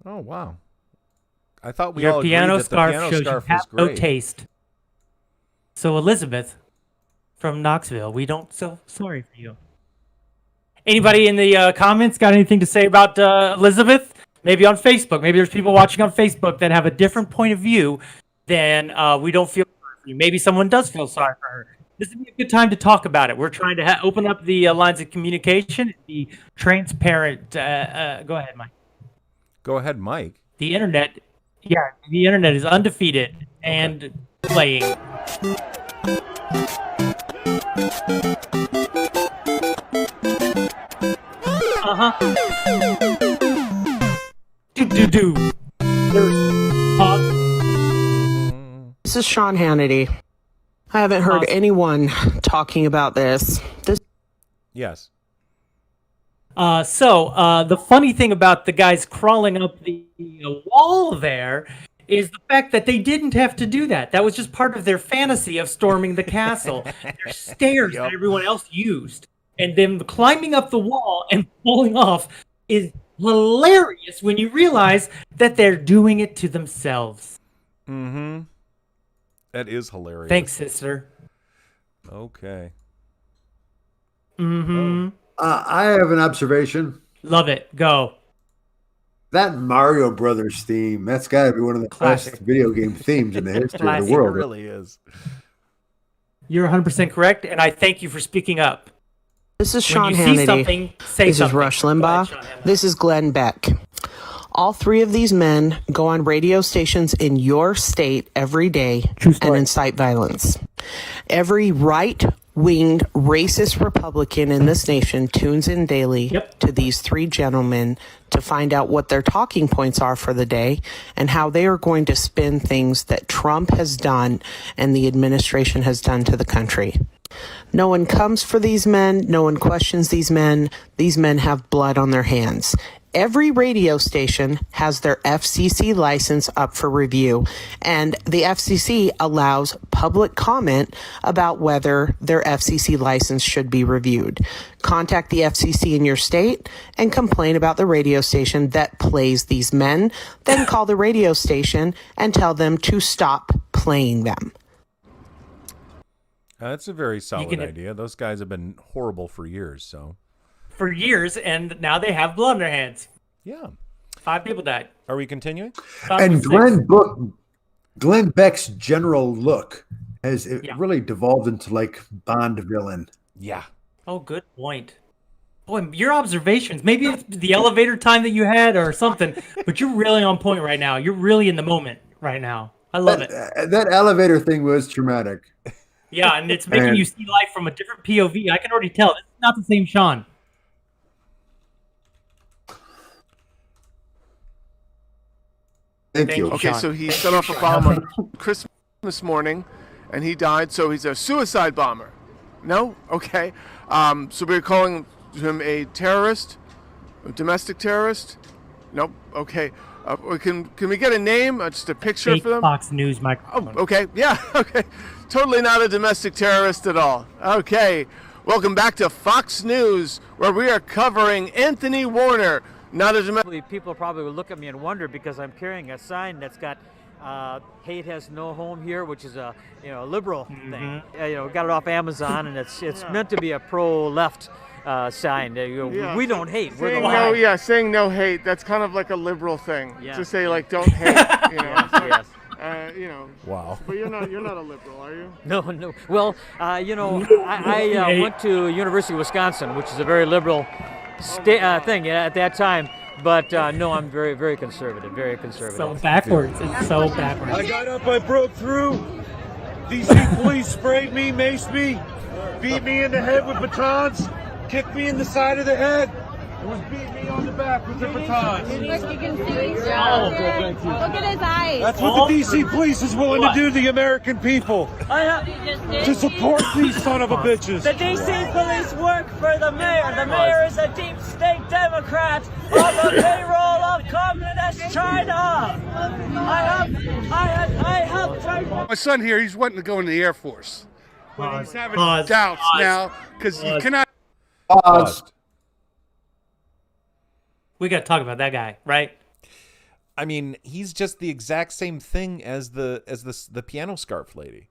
[SPEAKER 4] Oh, wow. I thought we
[SPEAKER 2] Your
[SPEAKER 4] all agreed
[SPEAKER 2] piano
[SPEAKER 4] that the
[SPEAKER 2] scarf
[SPEAKER 4] piano
[SPEAKER 2] shows you
[SPEAKER 4] scarf was
[SPEAKER 2] have no
[SPEAKER 4] great.
[SPEAKER 2] taste. So Elizabeth from Knoxville, we don't feel sorry for you. Anybody in the comments got anything to say about Elizabeth? Maybe on Facebook. Maybe there's people watching on Facebook that have a different point of view than we don't feel sorry for you. Maybe someone does feel sorry for her. This would be a good time to talk about it. We're trying to open up the lines of communication and be transparent. Go ahead, Mike.
[SPEAKER 4] Go ahead, Mike.
[SPEAKER 2] The internet is undefeated and playing. Do.
[SPEAKER 12] This is Shawn Hannity. I haven't heard anyone talking about this.
[SPEAKER 4] Yes.
[SPEAKER 2] So the funny thing about the guys crawling up the wall there is the fact that they didn't have to do that. That was just part of their fantasy of storming the castle. Their stairs that everyone else used. And them climbing up the wall and falling off is hilarious when you realize that they're doing it to themselves.
[SPEAKER 4] Mm-hmm. That is hilarious.
[SPEAKER 2] Thanks, sister.
[SPEAKER 4] Okay.
[SPEAKER 2] Mm-hmm.
[SPEAKER 3] I have an observation.
[SPEAKER 2] Love it. Go.
[SPEAKER 3] That Mario Brothers theme, that's got to be one of the
[SPEAKER 2] Classic.
[SPEAKER 3] best video game themes in the history of
[SPEAKER 2] Classic.
[SPEAKER 3] the world.
[SPEAKER 4] It really is.
[SPEAKER 2] You're 100% correct, and I thank you for speaking up.
[SPEAKER 12] This is
[SPEAKER 2] When
[SPEAKER 12] Shawn
[SPEAKER 2] you see
[SPEAKER 12] Hannity.
[SPEAKER 2] something, say
[SPEAKER 12] This
[SPEAKER 2] something.
[SPEAKER 12] is Rush
[SPEAKER 2] Go ahead,
[SPEAKER 12] Limbaugh.
[SPEAKER 2] Shawn Handlon.
[SPEAKER 12] This is Glenn Beck. All three of these men go on radio stations in your state every day and incite violence. Every right-winged racist Republican in this nation tunes in daily to these three gentlemen to find out what their talking points are for the day and how they are going to spin things that Trump has done and the administration has done to the country. No one comes for these men. No one questions these men. These men have blood on their hands. Every radio station has their FCC license up for review, and the FCC allows public comment about whether their FCC license should be reviewed. Contact the FCC in your state and complain about the radio station that plays these men. Then call the radio station and tell them to stop playing them.
[SPEAKER 4] That's a very solid idea. Those guys have been horrible for years, so.
[SPEAKER 2] For years, and now they have blood on their hands.
[SPEAKER 4] Yeah.
[SPEAKER 2] 5 people died.
[SPEAKER 4] Are we continuing?
[SPEAKER 3] And Glenn Beck's general look has really devolved into like Bond villain.
[SPEAKER 4] Yeah.
[SPEAKER 2] Oh, good point. Boy, your observations, maybe it's the elevator time that you had or something, but you're really on point right now. You're really in the moment right now. I love it.
[SPEAKER 3] That elevator thing was traumatic.
[SPEAKER 2] Yeah, and it's making you see life from a different POV. I can already tell. It's not the same Shawn.
[SPEAKER 3] Thank you.
[SPEAKER 13] Okay,
[SPEAKER 2] Shawn.
[SPEAKER 13] so he set off a bomb on Christmas morning, and he died. So he's a suicide bomber. No? Okay. So we're calling him a terrorist, a domestic terrorist. Nope. Okay. Can we get a name? Just a picture
[SPEAKER 2] Fake
[SPEAKER 13] for them.
[SPEAKER 2] Fox News microphone.
[SPEAKER 13] Oh, okay. Yeah. Okay. Totally not a domestic terrorist at all. Okay. Welcome back to Fox News, where we are covering Anthony Warner. Not a domestic.
[SPEAKER 14] People probably will look at me and wonder because I'm carrying a sign that's got "Hate has no home here," which is a liberal thing. Got it off Amazon, and it's meant to be a pro-left sign.
[SPEAKER 13] Yeah.
[SPEAKER 14] We don't hate. We're the
[SPEAKER 13] Saying
[SPEAKER 14] lie.
[SPEAKER 13] saying no hate. That's kind of like a liberal thing
[SPEAKER 14] Yeah.
[SPEAKER 13] to say, like, don't hate. You know,
[SPEAKER 14] Yes.
[SPEAKER 4] Wow.
[SPEAKER 13] But you're not a liberal, are you?
[SPEAKER 14] No. Well, I went to University of Wisconsin, which is a very liberal thing at that time. But no, I'm very, very conservative. Very conservative.
[SPEAKER 2] So backwards. It's so backwards.
[SPEAKER 15] I got up, I broke through. DC police sprayed me, maced me, beat me in the head with batons, kicked me in the side of the head, and was beating me on the back with the batons.
[SPEAKER 11] Look, you can see.
[SPEAKER 15] Look
[SPEAKER 11] Look at his eyes.
[SPEAKER 15] That's what the DC police is willing to do to the American people. To support these son of a bitches.
[SPEAKER 16] The DC police work for the mayor. The mayor is a deep state Democrat on the payroll of communist China. I have tried.
[SPEAKER 17] My son here, he's wanting to go in the Air Force. But he's having
[SPEAKER 2] Pause.
[SPEAKER 17] doubts
[SPEAKER 2] Pause.
[SPEAKER 17] now because you cannot.
[SPEAKER 3] Pause.
[SPEAKER 2] We got to talk about that guy, right?
[SPEAKER 4] I mean, he's just the exact same thing as the piano scarf lady,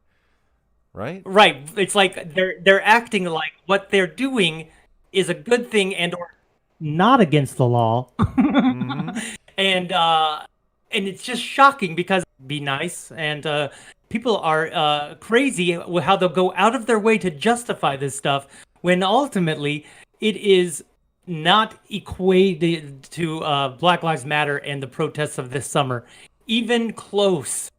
[SPEAKER 4] right?
[SPEAKER 2] Right. It's like they're acting like what they're doing is a good thing and or not against the law. And it's just shocking because be nice and people are crazy with how they'll go out of their way to justify this stuff when ultimately it is not equated to Black Lives Matter and the protests of this summer, even close.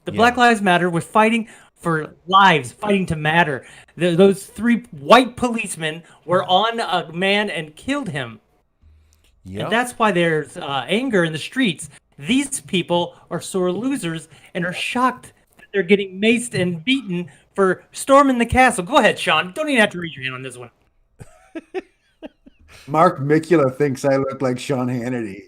[SPEAKER 2] The Black Lives Matter was fighting for lives, fighting to matter. Those 3 white policemen were on a man and killed him.
[SPEAKER 4] Yep.
[SPEAKER 2] And that's why there's anger in the streets. These people are sore losers and are shocked that they're getting maced and beaten for storming the castle. Go ahead, Shawn. Don't even have to raise your hand on this one.
[SPEAKER 3] Mark Mikula thinks I look like Shawn Hannity.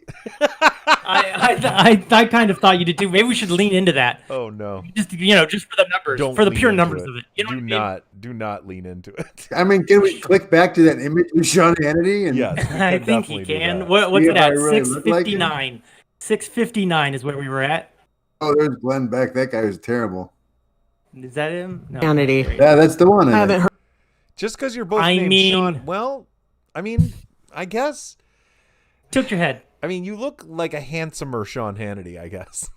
[SPEAKER 2] I kind of thought you did too. Maybe we should lean into that.
[SPEAKER 4] Oh no!
[SPEAKER 2] Just for the numbers, for the pure numbers of it. You know what I mean?
[SPEAKER 4] Do not lean into it.
[SPEAKER 3] I mean, can we click back to that image of Shawn Hannity? And
[SPEAKER 4] yes,
[SPEAKER 2] I think he can. What's it at? 659. 659 is where we were at.
[SPEAKER 3] Oh, there's Glenn Beck. That guy was terrible.
[SPEAKER 2] Is that him? No.
[SPEAKER 12] Hannity.
[SPEAKER 3] Yeah, that's the one.
[SPEAKER 12] I haven't heard.
[SPEAKER 4] Just because you're both named Shawn. Well, I mean, I guess.
[SPEAKER 2] Tilt your head.
[SPEAKER 4] I mean, you look like a handsomer Shawn Hannity, I guess.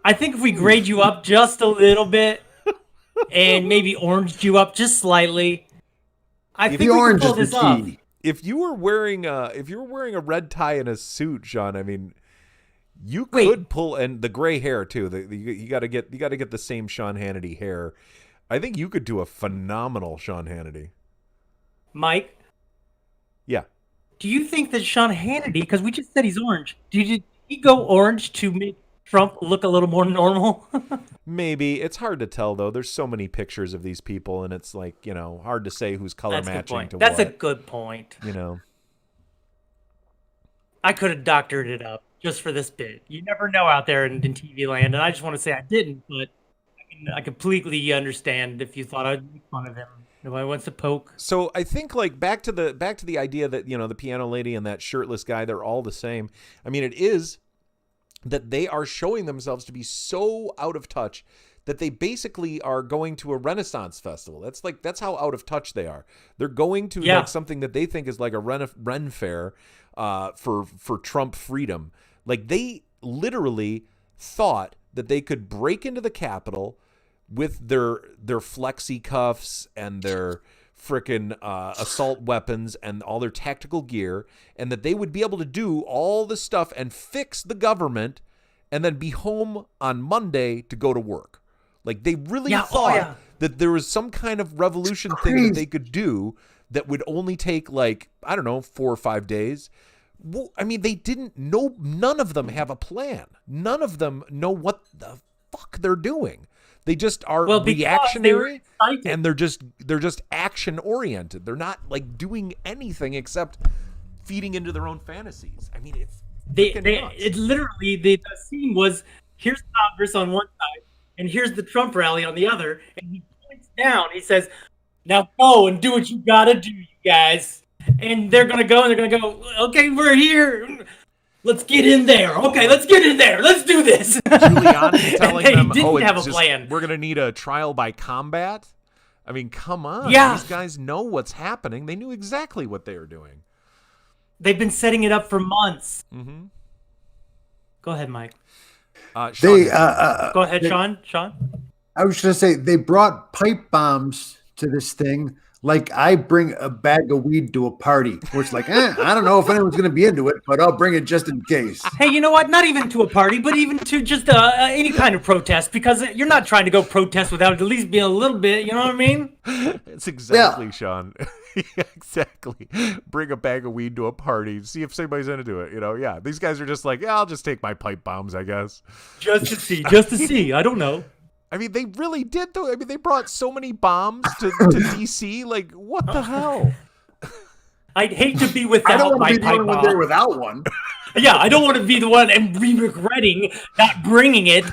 [SPEAKER 2] I think if we grade you up just a little bit and maybe oranged you up just slightly, I think we can pull this off.
[SPEAKER 4] If you were wearing a red tie and a suit, Shawn, I mean, you could pull, and the gray hair too. You got to get the same Shawn Hannity hair. I think you could do a phenomenal Shawn Hannity.
[SPEAKER 2] Mike?
[SPEAKER 4] Yeah.
[SPEAKER 2] Do you think that Shawn Hannity, because we just said he's orange, did he go orange to make Trump look a little more normal?
[SPEAKER 4] Maybe. It's hard to tell, though. There's so many pictures of these people, and it's like, hard to say who's color matching to what.
[SPEAKER 2] That's a good point. I could have doctored it up just for this bit. You never know out there in TV land, and I just want to say I didn't, but I completely understand if you thought I'd make fun of him. Nobody wants to poke.
[SPEAKER 4] So I think back to the idea that the piano lady and that shirtless guy, they're all the same. I mean, it is that they are showing themselves to be so out of touch that they basically are going to a Renaissance festival. That's how out of touch they are. They're going to something that they think is like a Ren Fair for Trump freedom. Like they literally thought that they could break into the Capitol with their flexi cuffs and their frickin' assault weapons and all their tactical gear, and that they would be able to do all this stuff and fix the government and then be home on Monday to go to work. Like they really thought that there was some kind of revolution thing that they could do that would only take 4 or 5 days. Well, I mean, they didn't know. None of them have a plan. None of them know what the fuck they're doing. They just are reactionary, and they're just action oriented. They're not doing anything except feeding into their own fantasies. I mean, it's
[SPEAKER 2] it literally the scene was here's Congress on one side and here's the Trump rally on the other, and he points down. He says, "Now go and do what you gotta do, you guys." And they're gonna go and they're gonna go. Okay, we're here. Let's get in there. Okay, let's get in there. Let's do this.
[SPEAKER 4] Giuliani telling them,
[SPEAKER 2] didn't have a
[SPEAKER 4] just,
[SPEAKER 2] plan.
[SPEAKER 4] We're going to need a trial by combat. I mean, come on.
[SPEAKER 2] Yeah.
[SPEAKER 4] These guys know what's happening. They knew exactly what they were doing.
[SPEAKER 2] They've been setting it up for months.
[SPEAKER 4] Mm-hmm.
[SPEAKER 2] Go ahead, Mike.
[SPEAKER 4] Sean,
[SPEAKER 2] Go ahead, Sean. Sean?
[SPEAKER 3] I was going to say, they brought pipe bombs to this thing like I bring a bag of weed to a party, where it's like, I don't know if anyone's going to be into it, but I'll bring it just in case.
[SPEAKER 2] Hey, you know what? Not even to a party, but even to just any kind of protest, because you're not trying to go protest without at least being a little bit, you know what I mean?
[SPEAKER 4] It's exactly, Sean. Exactly. Bring a bag of weed to a party, see if somebody's into it. You know, yeah. These guys are just like, yeah, I'll just take my pipe bombs, I guess.
[SPEAKER 2] Just to see. I don't know.
[SPEAKER 4] I mean, they really did, though. I mean, they brought so many bombs to D.C. Like, what the hell?
[SPEAKER 2] I'd hate to be without
[SPEAKER 3] I don't want
[SPEAKER 2] my
[SPEAKER 3] to be the
[SPEAKER 2] pipe
[SPEAKER 3] only one
[SPEAKER 2] bomb.
[SPEAKER 3] there without one.
[SPEAKER 2] Yeah, I don't want to be the one and be regretting not bringing it.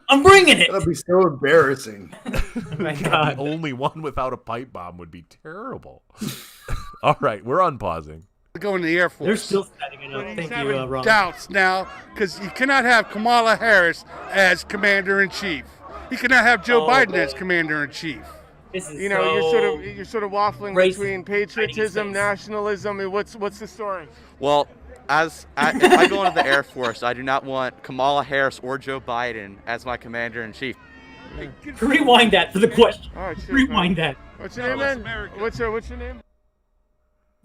[SPEAKER 2] I'm bringing it.
[SPEAKER 3] That'll be so embarrassing.
[SPEAKER 2] Oh my God.
[SPEAKER 4] The only one without a pipe bomb would be terrible. All right, we're unpausing.
[SPEAKER 17] Go in the Air Force.
[SPEAKER 2] They're still setting it up. Thank you, Ron.
[SPEAKER 17] Doubts now, because you cannot have Kamala Harris as commander-in-chief. You cannot have Joe Biden as commander-in-chief.
[SPEAKER 2] This is
[SPEAKER 13] You know, you're sort of waffling
[SPEAKER 2] racist.
[SPEAKER 13] between patriotism, nationalism. And what's the story?
[SPEAKER 18] Well, if I go into the Air Force, I do not want Kamala Harris or Joe Biden as my commander-in-chief.
[SPEAKER 2] Rewind that for the question.
[SPEAKER 13] All right, cheers,
[SPEAKER 2] Rewind
[SPEAKER 13] man.
[SPEAKER 2] that.
[SPEAKER 13] What's your name, man? What's your name?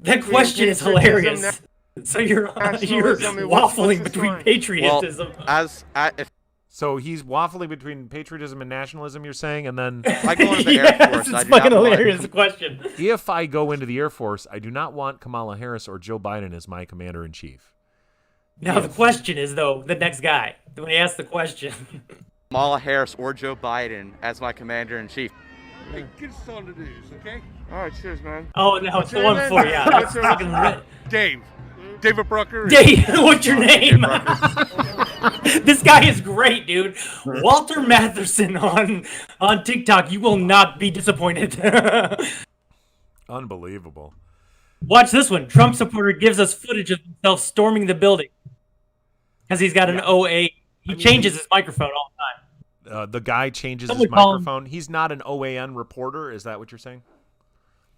[SPEAKER 2] That question is hilarious. So you're waffling between patriotism.
[SPEAKER 18] Well,
[SPEAKER 4] So he's waffling between patriotism and nationalism, you're saying, and then
[SPEAKER 18] if I go into the Air Force,
[SPEAKER 2] it's fucking hilarious question.
[SPEAKER 4] If I go into the Air Force, I do not want Kamala Harris or Joe Biden as my commander-in-chief.
[SPEAKER 2] Now the question is, though, the next guy, when he asks the question.
[SPEAKER 18] Kamala Harris or Joe Biden as my commander-in-chief.
[SPEAKER 17] Hey, get us on the news, okay?
[SPEAKER 13] All right, cheers, man.
[SPEAKER 2] Oh, no, it's the one before, yeah. That's fucking lit.
[SPEAKER 17] Dave. David Brucker.
[SPEAKER 2] Dave, what's your name? This guy is great, dude. Walter Matherson on TikTok. You will not be disappointed.
[SPEAKER 4] Unbelievable.
[SPEAKER 2] Watch this one. Trump supporter gives us footage of himself storming the building because he's got an OA. He changes his microphone all the time.
[SPEAKER 4] The guy changes
[SPEAKER 2] Someone
[SPEAKER 4] his
[SPEAKER 2] call him.
[SPEAKER 4] microphone. He's not an OAN reporter. Is that what you're saying?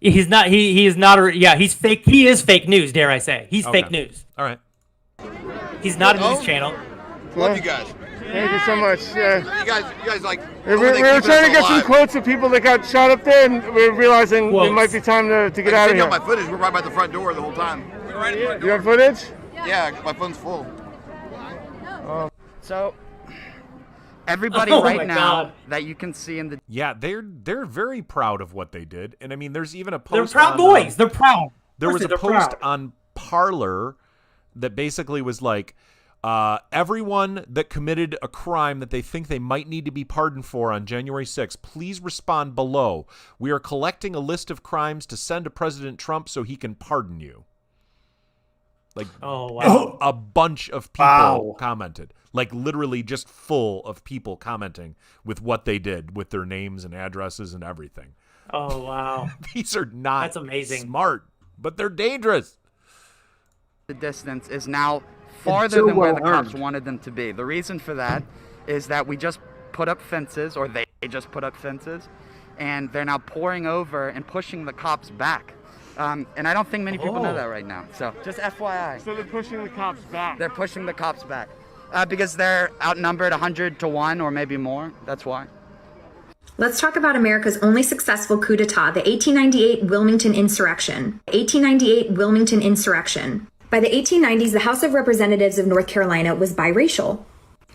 [SPEAKER 2] He's not. He is not. Yeah, he's fake. He is fake news. Dare I say? He's
[SPEAKER 4] Okay.
[SPEAKER 2] fake news.
[SPEAKER 4] All right.
[SPEAKER 2] He's not a news channel.
[SPEAKER 13] Love you guys. Thank you so much. Yeah.
[SPEAKER 19] You guys like.
[SPEAKER 13] We were trying to get some quotes of people that got shot up there, and we're realizing it might be time to get out of here.
[SPEAKER 19] My footage. We're right by the front door the whole time.
[SPEAKER 13] You have footage?
[SPEAKER 19] Yeah, my phone's full.
[SPEAKER 20] So, everybody
[SPEAKER 2] Oh
[SPEAKER 20] right
[SPEAKER 2] my
[SPEAKER 20] now
[SPEAKER 2] God.
[SPEAKER 20] that you can see in the
[SPEAKER 4] Yeah, they're very proud of what they did, and I mean, there's even a
[SPEAKER 2] They're
[SPEAKER 4] post.
[SPEAKER 2] proud
[SPEAKER 4] on,
[SPEAKER 2] boys. They're proud.
[SPEAKER 4] There was a
[SPEAKER 2] They're
[SPEAKER 4] post
[SPEAKER 2] proud.
[SPEAKER 4] on Parler that basically was like, everyone that committed a crime that they think they might need to be pardoned for on January 6th, please respond below. We are collecting a list of crimes to send to President Trump so he can pardon you. Like,
[SPEAKER 2] oh wow,
[SPEAKER 4] a bunch of people commented, like literally just full of people commenting with what they did, with their names and addresses and everything.
[SPEAKER 2] Oh wow,
[SPEAKER 4] These are not
[SPEAKER 2] that's amazing.
[SPEAKER 4] smart, but they're dangerous.
[SPEAKER 20] The distance is now farther
[SPEAKER 3] so
[SPEAKER 20] than where the
[SPEAKER 3] well-earned.
[SPEAKER 20] cops wanted them to be. The reason for that is that we just put up fences, or they just put up fences, and they're now pouring over and pushing the cops back. And I don't think many people know that right now. So just FYI.
[SPEAKER 13] So they're pushing the cops back.
[SPEAKER 20] They're pushing the cops back because they're outnumbered 100 to 1 or maybe more. That's why.
[SPEAKER 21] Let's talk about America's only successful coup d'etat, the 1898 Wilmington Insurrection. 1898 Wilmington Insurrection. By the 1890s, the House of Representatives of North Carolina was biracial.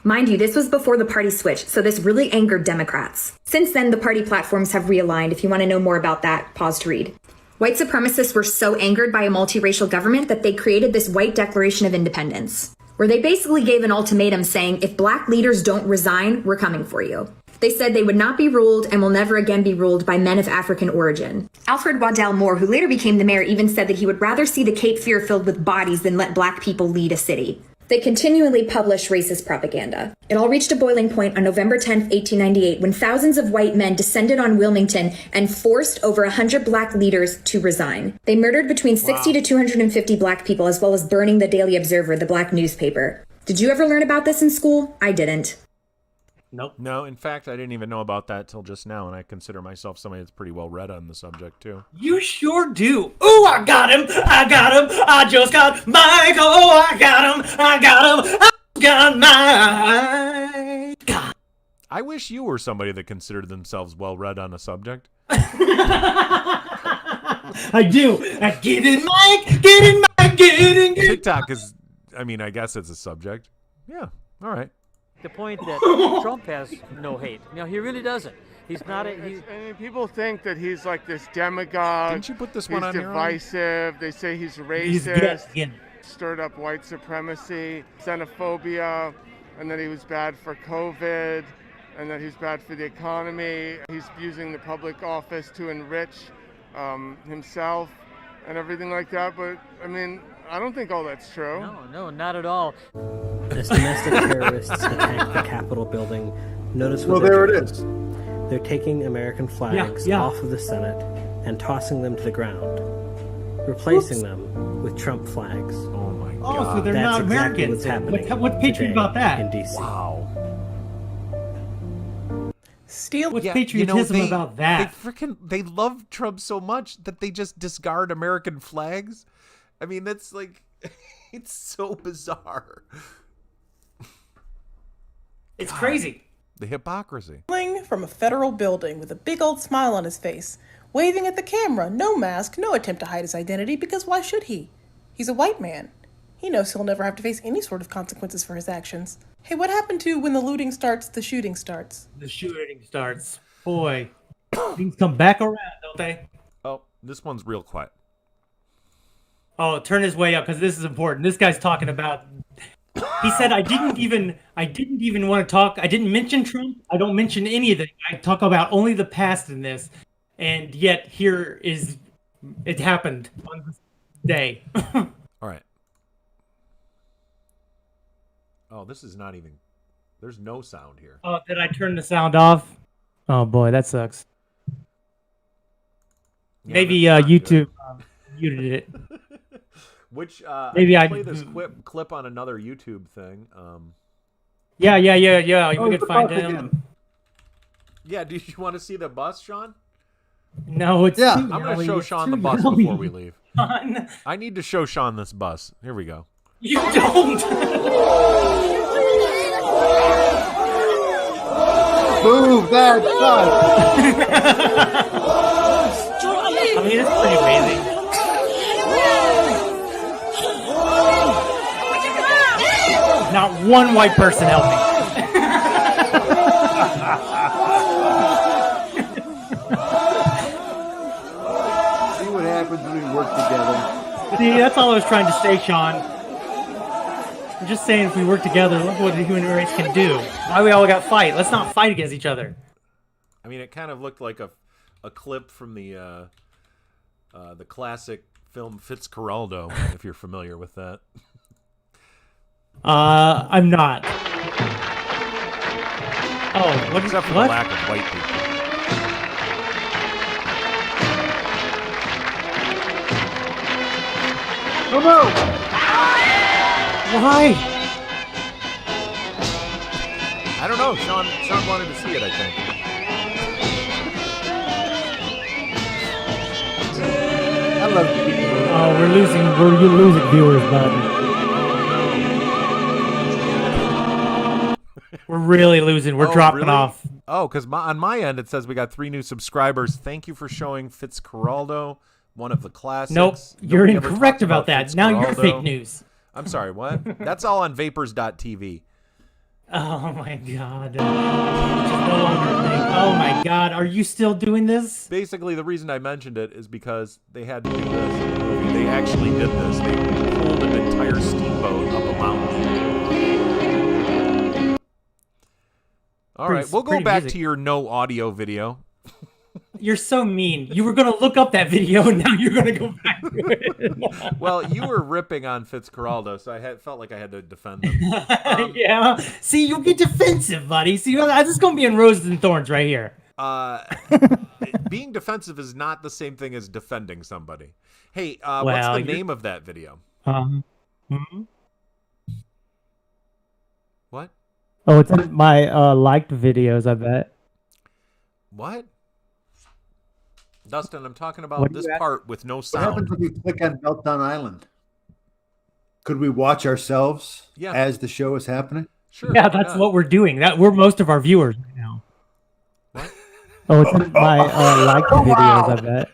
[SPEAKER 21] Mind you, this was before the party switch, so this really angered Democrats. Since then, the party platforms have realigned. If you want to know more about that, pause to read. White supremacists were so angered by a multiracial government that they created this White Declaration of Independence, where they basically gave an ultimatum saying, if black leaders don't resign, we're coming for you. They said they would not be ruled and will never again be ruled by men of African origin. Alfred Waddell Moore, who later became the mayor, even said that he would rather see the Cape Fear filled with bodies than let black people lead a city. They continually published racist propaganda. It all reached a boiling point on November 10th, 1898, when thousands of white men descended on Wilmington and forced over 100 black leaders to resign. They murdered between 60 to 250 black people, as well as burning the Daily Observer, the black newspaper. Did you ever learn about this in school? I didn't.
[SPEAKER 2] Nope.
[SPEAKER 4] No, in fact, I didn't even know about that till just now, and I consider myself somebody that's pretty well read on the subject too.
[SPEAKER 2] You sure do. Ooh, I got him. I got him. I just got Michael. I got him. I got him. I got my God.
[SPEAKER 4] I wish you were somebody that considered themselves well read on a subject.
[SPEAKER 2] I do. Get in, Mike. Get in, Mike. Get in.
[SPEAKER 4] TikTok is, I mean, I guess it's a subject. Yeah. All right.
[SPEAKER 14] The point that Trump has no hate. No, he really doesn't. He's not a. He's,
[SPEAKER 13] I mean, people think that he's like this demagogue.
[SPEAKER 4] Didn't you put this one on
[SPEAKER 13] He's
[SPEAKER 4] here?
[SPEAKER 13] divisive. They say he's racist.
[SPEAKER 2] He's
[SPEAKER 13] stirred up white supremacy, xenophobia, and that he was bad for COVID, and that he's bad for the economy. He's using the public office to enrich himself and everything like that. But I mean, I don't think all that's true.
[SPEAKER 14] no, not at all.
[SPEAKER 1] As domestic terrorists attack the Capitol building, notice what
[SPEAKER 3] Well,
[SPEAKER 1] they're
[SPEAKER 3] there
[SPEAKER 1] doing.
[SPEAKER 3] it is.
[SPEAKER 1] They're taking American flags off of the Senate and tossing them to the ground, replacing them with Trump flags.
[SPEAKER 4] Oh my God!
[SPEAKER 2] Oh, so they're
[SPEAKER 1] That's
[SPEAKER 2] not
[SPEAKER 1] exactly
[SPEAKER 2] Americans.
[SPEAKER 1] what's happening
[SPEAKER 2] What's patriot
[SPEAKER 1] today
[SPEAKER 2] about that?
[SPEAKER 1] in DC.
[SPEAKER 4] Wow.
[SPEAKER 2] What's patriotism about that?
[SPEAKER 4] They love Trump so much that they just discard American flags. I mean, that's like, it's so bizarre.
[SPEAKER 2] It's crazy.
[SPEAKER 4] The hypocrisy.
[SPEAKER 22] From a federal building with a big old smile on his face, waving at the camera, no mask, no attempt to hide his identity, because why should he? He's a white man. He knows he'll never have to face any sort of consequences for his actions. Hey, what happened to when the looting starts, the shooting starts?
[SPEAKER 2] The shooting starts. Boy, things come back around, don't they?
[SPEAKER 4] Oh, this one's real quiet.
[SPEAKER 2] Oh, turn his way up because this is important. This guy's talking about. He said, I didn't even want to talk. I didn't mention Trump. I don't mention anything. I talk about only the past in this. And yet here is, it happened on this day.
[SPEAKER 4] All right. Oh, this is not even, there's no sound here.
[SPEAKER 2] Oh, did I turn the sound off? Oh boy, that sucks.
[SPEAKER 4] Yeah,
[SPEAKER 2] Maybe
[SPEAKER 4] that's not
[SPEAKER 2] YouTube
[SPEAKER 4] good.
[SPEAKER 2] muted it.
[SPEAKER 4] Which
[SPEAKER 2] Maybe
[SPEAKER 4] I can play this clip on another YouTube thing.
[SPEAKER 2] Yeah.
[SPEAKER 3] Oh,
[SPEAKER 2] We could find
[SPEAKER 3] it's
[SPEAKER 2] him.
[SPEAKER 4] Yeah, do you want to see the bus, Sean?
[SPEAKER 2] No, it's
[SPEAKER 3] Yeah.
[SPEAKER 2] too
[SPEAKER 4] I'm going
[SPEAKER 2] yelly.
[SPEAKER 4] to show
[SPEAKER 2] It's
[SPEAKER 4] Sean
[SPEAKER 2] too
[SPEAKER 4] the bus
[SPEAKER 2] yelly.
[SPEAKER 4] before we leave.
[SPEAKER 2] Sean.
[SPEAKER 4] I need to show Sean this bus. Here we go.
[SPEAKER 2] You don't.
[SPEAKER 3] Move that bus.
[SPEAKER 2] I mean, it's pretty amazing. Not one white person helping.
[SPEAKER 3] See what happens when we work together.
[SPEAKER 2] See, that's all I was trying to say, Sean. I'm just saying, if we work together, look what the human race can do. Why we all got to fight? Let's not fight against each other.
[SPEAKER 4] I mean, it kind of looked like a clip from the classic film Fitzcarraldo, if you're familiar with that.
[SPEAKER 2] I'm not. Oh, what?
[SPEAKER 4] Except for
[SPEAKER 2] what?
[SPEAKER 4] the lack of white people.
[SPEAKER 3] Oh no!
[SPEAKER 2] Why?
[SPEAKER 4] I don't know. Sean wanted to see it, I think.
[SPEAKER 3] I love people.
[SPEAKER 2] Oh, we're losing viewers, bud. We're really losing. We're dropping
[SPEAKER 4] really?
[SPEAKER 2] off.
[SPEAKER 4] Oh, because on my end it says we got 3 new subscribers. Thank you for showing Fitzcarraldo, one of the classics.
[SPEAKER 2] Nope, you're
[SPEAKER 4] Nobody ever
[SPEAKER 2] incorrect
[SPEAKER 4] talked
[SPEAKER 2] about that. Now you're
[SPEAKER 4] Fitzcarraldo.
[SPEAKER 2] fake news.
[SPEAKER 4] I'm sorry, what? That's all on vapors.tv.
[SPEAKER 2] Oh my god. Oh my god, are you still doing this?
[SPEAKER 4] Basically, the reason I mentioned it is because they had to do this. They actually did this. They pulled an entire steamboat up a mountain. All right, we'll go back to your no audio video.
[SPEAKER 2] You're so mean. You were going to look up that video, and now you're going to go back to it.
[SPEAKER 4] Well, you were ripping on Fitzcarraldo, so I felt like I had to defend him.
[SPEAKER 2] Yeah. See, you get defensive, buddy. See, this is going to be in roses and thorns right here.
[SPEAKER 4] Being defensive is not the same thing as defending somebody. Hey,
[SPEAKER 2] Well,
[SPEAKER 4] what's the
[SPEAKER 2] you're-
[SPEAKER 4] name of that video?
[SPEAKER 2] Hmm?
[SPEAKER 4] What?
[SPEAKER 2] Oh, it's in my liked videos, I bet.
[SPEAKER 4] What? Dustin, I'm talking about
[SPEAKER 2] What do
[SPEAKER 4] this
[SPEAKER 2] you ask?
[SPEAKER 4] part with no
[SPEAKER 3] What
[SPEAKER 4] sound.
[SPEAKER 3] happens if we click on Meltdown Island? Could we watch ourselves as the show is happening?
[SPEAKER 4] Sure.
[SPEAKER 2] Yeah, that's what we're doing. That we're most of our viewers right now.
[SPEAKER 4] What?
[SPEAKER 2] Oh, it's in my liked videos, I bet.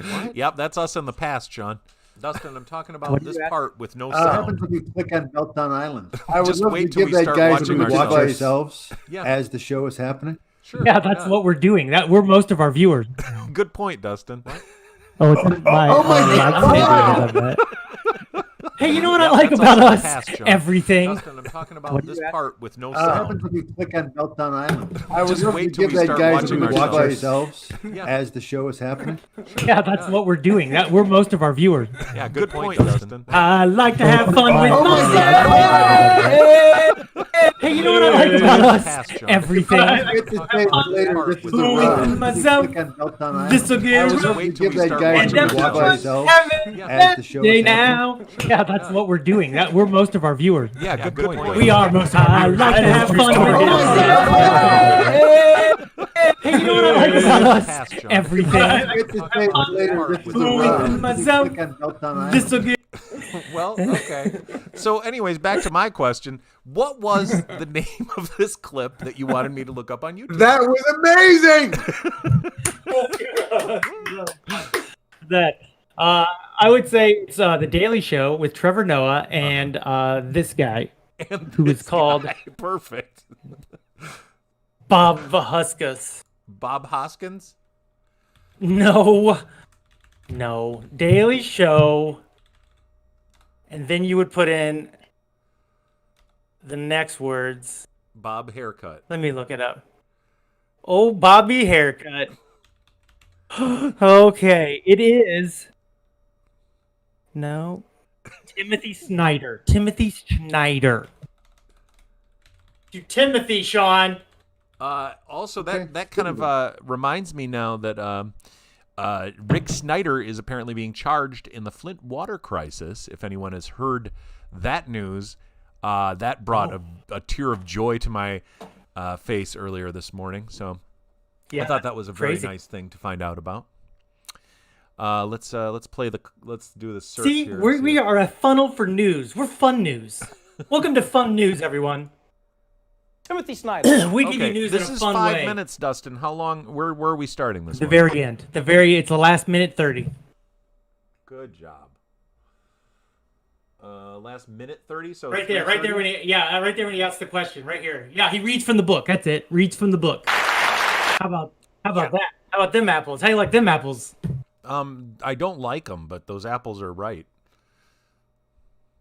[SPEAKER 4] What? Yep, that's us in the past, John. Dustin, I'm talking about
[SPEAKER 2] What do
[SPEAKER 4] this
[SPEAKER 2] you ask?
[SPEAKER 4] part with no
[SPEAKER 3] What
[SPEAKER 4] sound.
[SPEAKER 3] happens if we click on Meltdown Island? I would
[SPEAKER 4] Just
[SPEAKER 3] love
[SPEAKER 4] wait
[SPEAKER 3] to
[SPEAKER 4] till
[SPEAKER 3] give
[SPEAKER 4] we
[SPEAKER 3] that
[SPEAKER 4] start
[SPEAKER 3] guys
[SPEAKER 4] watching
[SPEAKER 3] we watch
[SPEAKER 4] ourselves.
[SPEAKER 3] ourselves as the show is happening.
[SPEAKER 4] Sure.
[SPEAKER 2] Yeah, that's what we're doing. That we're most of our viewers.
[SPEAKER 4] Good point, Dustin.
[SPEAKER 2] Oh, it's in my liked videos, I bet. Hey, you know what I
[SPEAKER 4] Yep,
[SPEAKER 2] like
[SPEAKER 4] that's
[SPEAKER 2] about
[SPEAKER 4] in the
[SPEAKER 2] us?
[SPEAKER 4] past, John.
[SPEAKER 2] Everything.
[SPEAKER 4] Dustin, I'm talking about
[SPEAKER 2] What do
[SPEAKER 4] this
[SPEAKER 2] you ask?
[SPEAKER 4] part with no
[SPEAKER 3] What
[SPEAKER 4] sound.
[SPEAKER 3] happens if we click on Meltdown Island? I would
[SPEAKER 4] Just
[SPEAKER 3] love
[SPEAKER 4] wait
[SPEAKER 3] to
[SPEAKER 4] till
[SPEAKER 3] give
[SPEAKER 4] we
[SPEAKER 3] that
[SPEAKER 4] start
[SPEAKER 3] guys
[SPEAKER 4] watching
[SPEAKER 3] we watch
[SPEAKER 4] ourselves.
[SPEAKER 3] ourselves as the show is happening.
[SPEAKER 2] Yeah, that's what we're doing. That we're most of our viewers.
[SPEAKER 4] Yeah, good point, Dustin.
[SPEAKER 2] I like to have fun with myself. Hey, you know what I like about us? Everything.
[SPEAKER 3] Get the tape later. This is the run.
[SPEAKER 2] Myself.
[SPEAKER 3] Click on Meltdown Island.
[SPEAKER 2] This will get
[SPEAKER 3] I would
[SPEAKER 4] Just
[SPEAKER 3] love
[SPEAKER 4] wait
[SPEAKER 3] to
[SPEAKER 4] till
[SPEAKER 3] give
[SPEAKER 4] we
[SPEAKER 3] that
[SPEAKER 4] start
[SPEAKER 3] guys
[SPEAKER 4] watching
[SPEAKER 3] we watch
[SPEAKER 4] ourselves.
[SPEAKER 3] ourselves as the show is happening.
[SPEAKER 2] now. Yeah, that's what we're doing. That we're most of our viewers.
[SPEAKER 4] Yeah, good point.
[SPEAKER 2] We are most of our viewers. I like to have fun with myself. Hey, you know what I like about us? Everything.
[SPEAKER 3] Get the tape later. This is the run.
[SPEAKER 2] Myself.
[SPEAKER 3] Click on Meltdown Island.
[SPEAKER 2] This will get.
[SPEAKER 4] Well, okay. So, anyways, back to my question. What was the name of this clip that you wanted me to look up on YouTube?
[SPEAKER 3] That was amazing.
[SPEAKER 2] That I would say it's the Daily Show with Trevor Noah and this guy who is called
[SPEAKER 4] Perfect.
[SPEAKER 2] Bob Vahuskas.
[SPEAKER 4] Bob Hoskins?
[SPEAKER 2] No, Daily Show, and then you would put in the next words.
[SPEAKER 4] Bob Haircut.
[SPEAKER 2] Let me look it up. Oh, Bobby Haircut. Okay, it is. No. Timothy Snyder. Timothy Schneider. To Timothy, Sean.
[SPEAKER 4] Also, that kind of reminds me now that Rick Snyder is apparently being charged in the Flint water crisis. If anyone has heard that news, that brought a tear of joy to my face earlier this morning. So I thought that was a very nice thing to find out about. Let's do the search.
[SPEAKER 2] See,
[SPEAKER 4] here.
[SPEAKER 2] we are a funnel for news. We're fun news. Welcome to Fun News, everyone.
[SPEAKER 5] Timothy Snyder.
[SPEAKER 2] We give you news
[SPEAKER 4] This
[SPEAKER 2] in a
[SPEAKER 4] is
[SPEAKER 2] fun
[SPEAKER 4] 5
[SPEAKER 2] way.
[SPEAKER 4] minutes, Dustin. How long? Where are we starting this?
[SPEAKER 2] The
[SPEAKER 4] one?
[SPEAKER 2] very end. It's the last minute 30.
[SPEAKER 4] Good job. Last minute 30. So
[SPEAKER 2] Right there when he asks the question. Right here. Yeah, he reads from the book. That's it. Reads from the book. How about that? How about them apples? How you like them apples?
[SPEAKER 4] I don't like them, but those apples are right.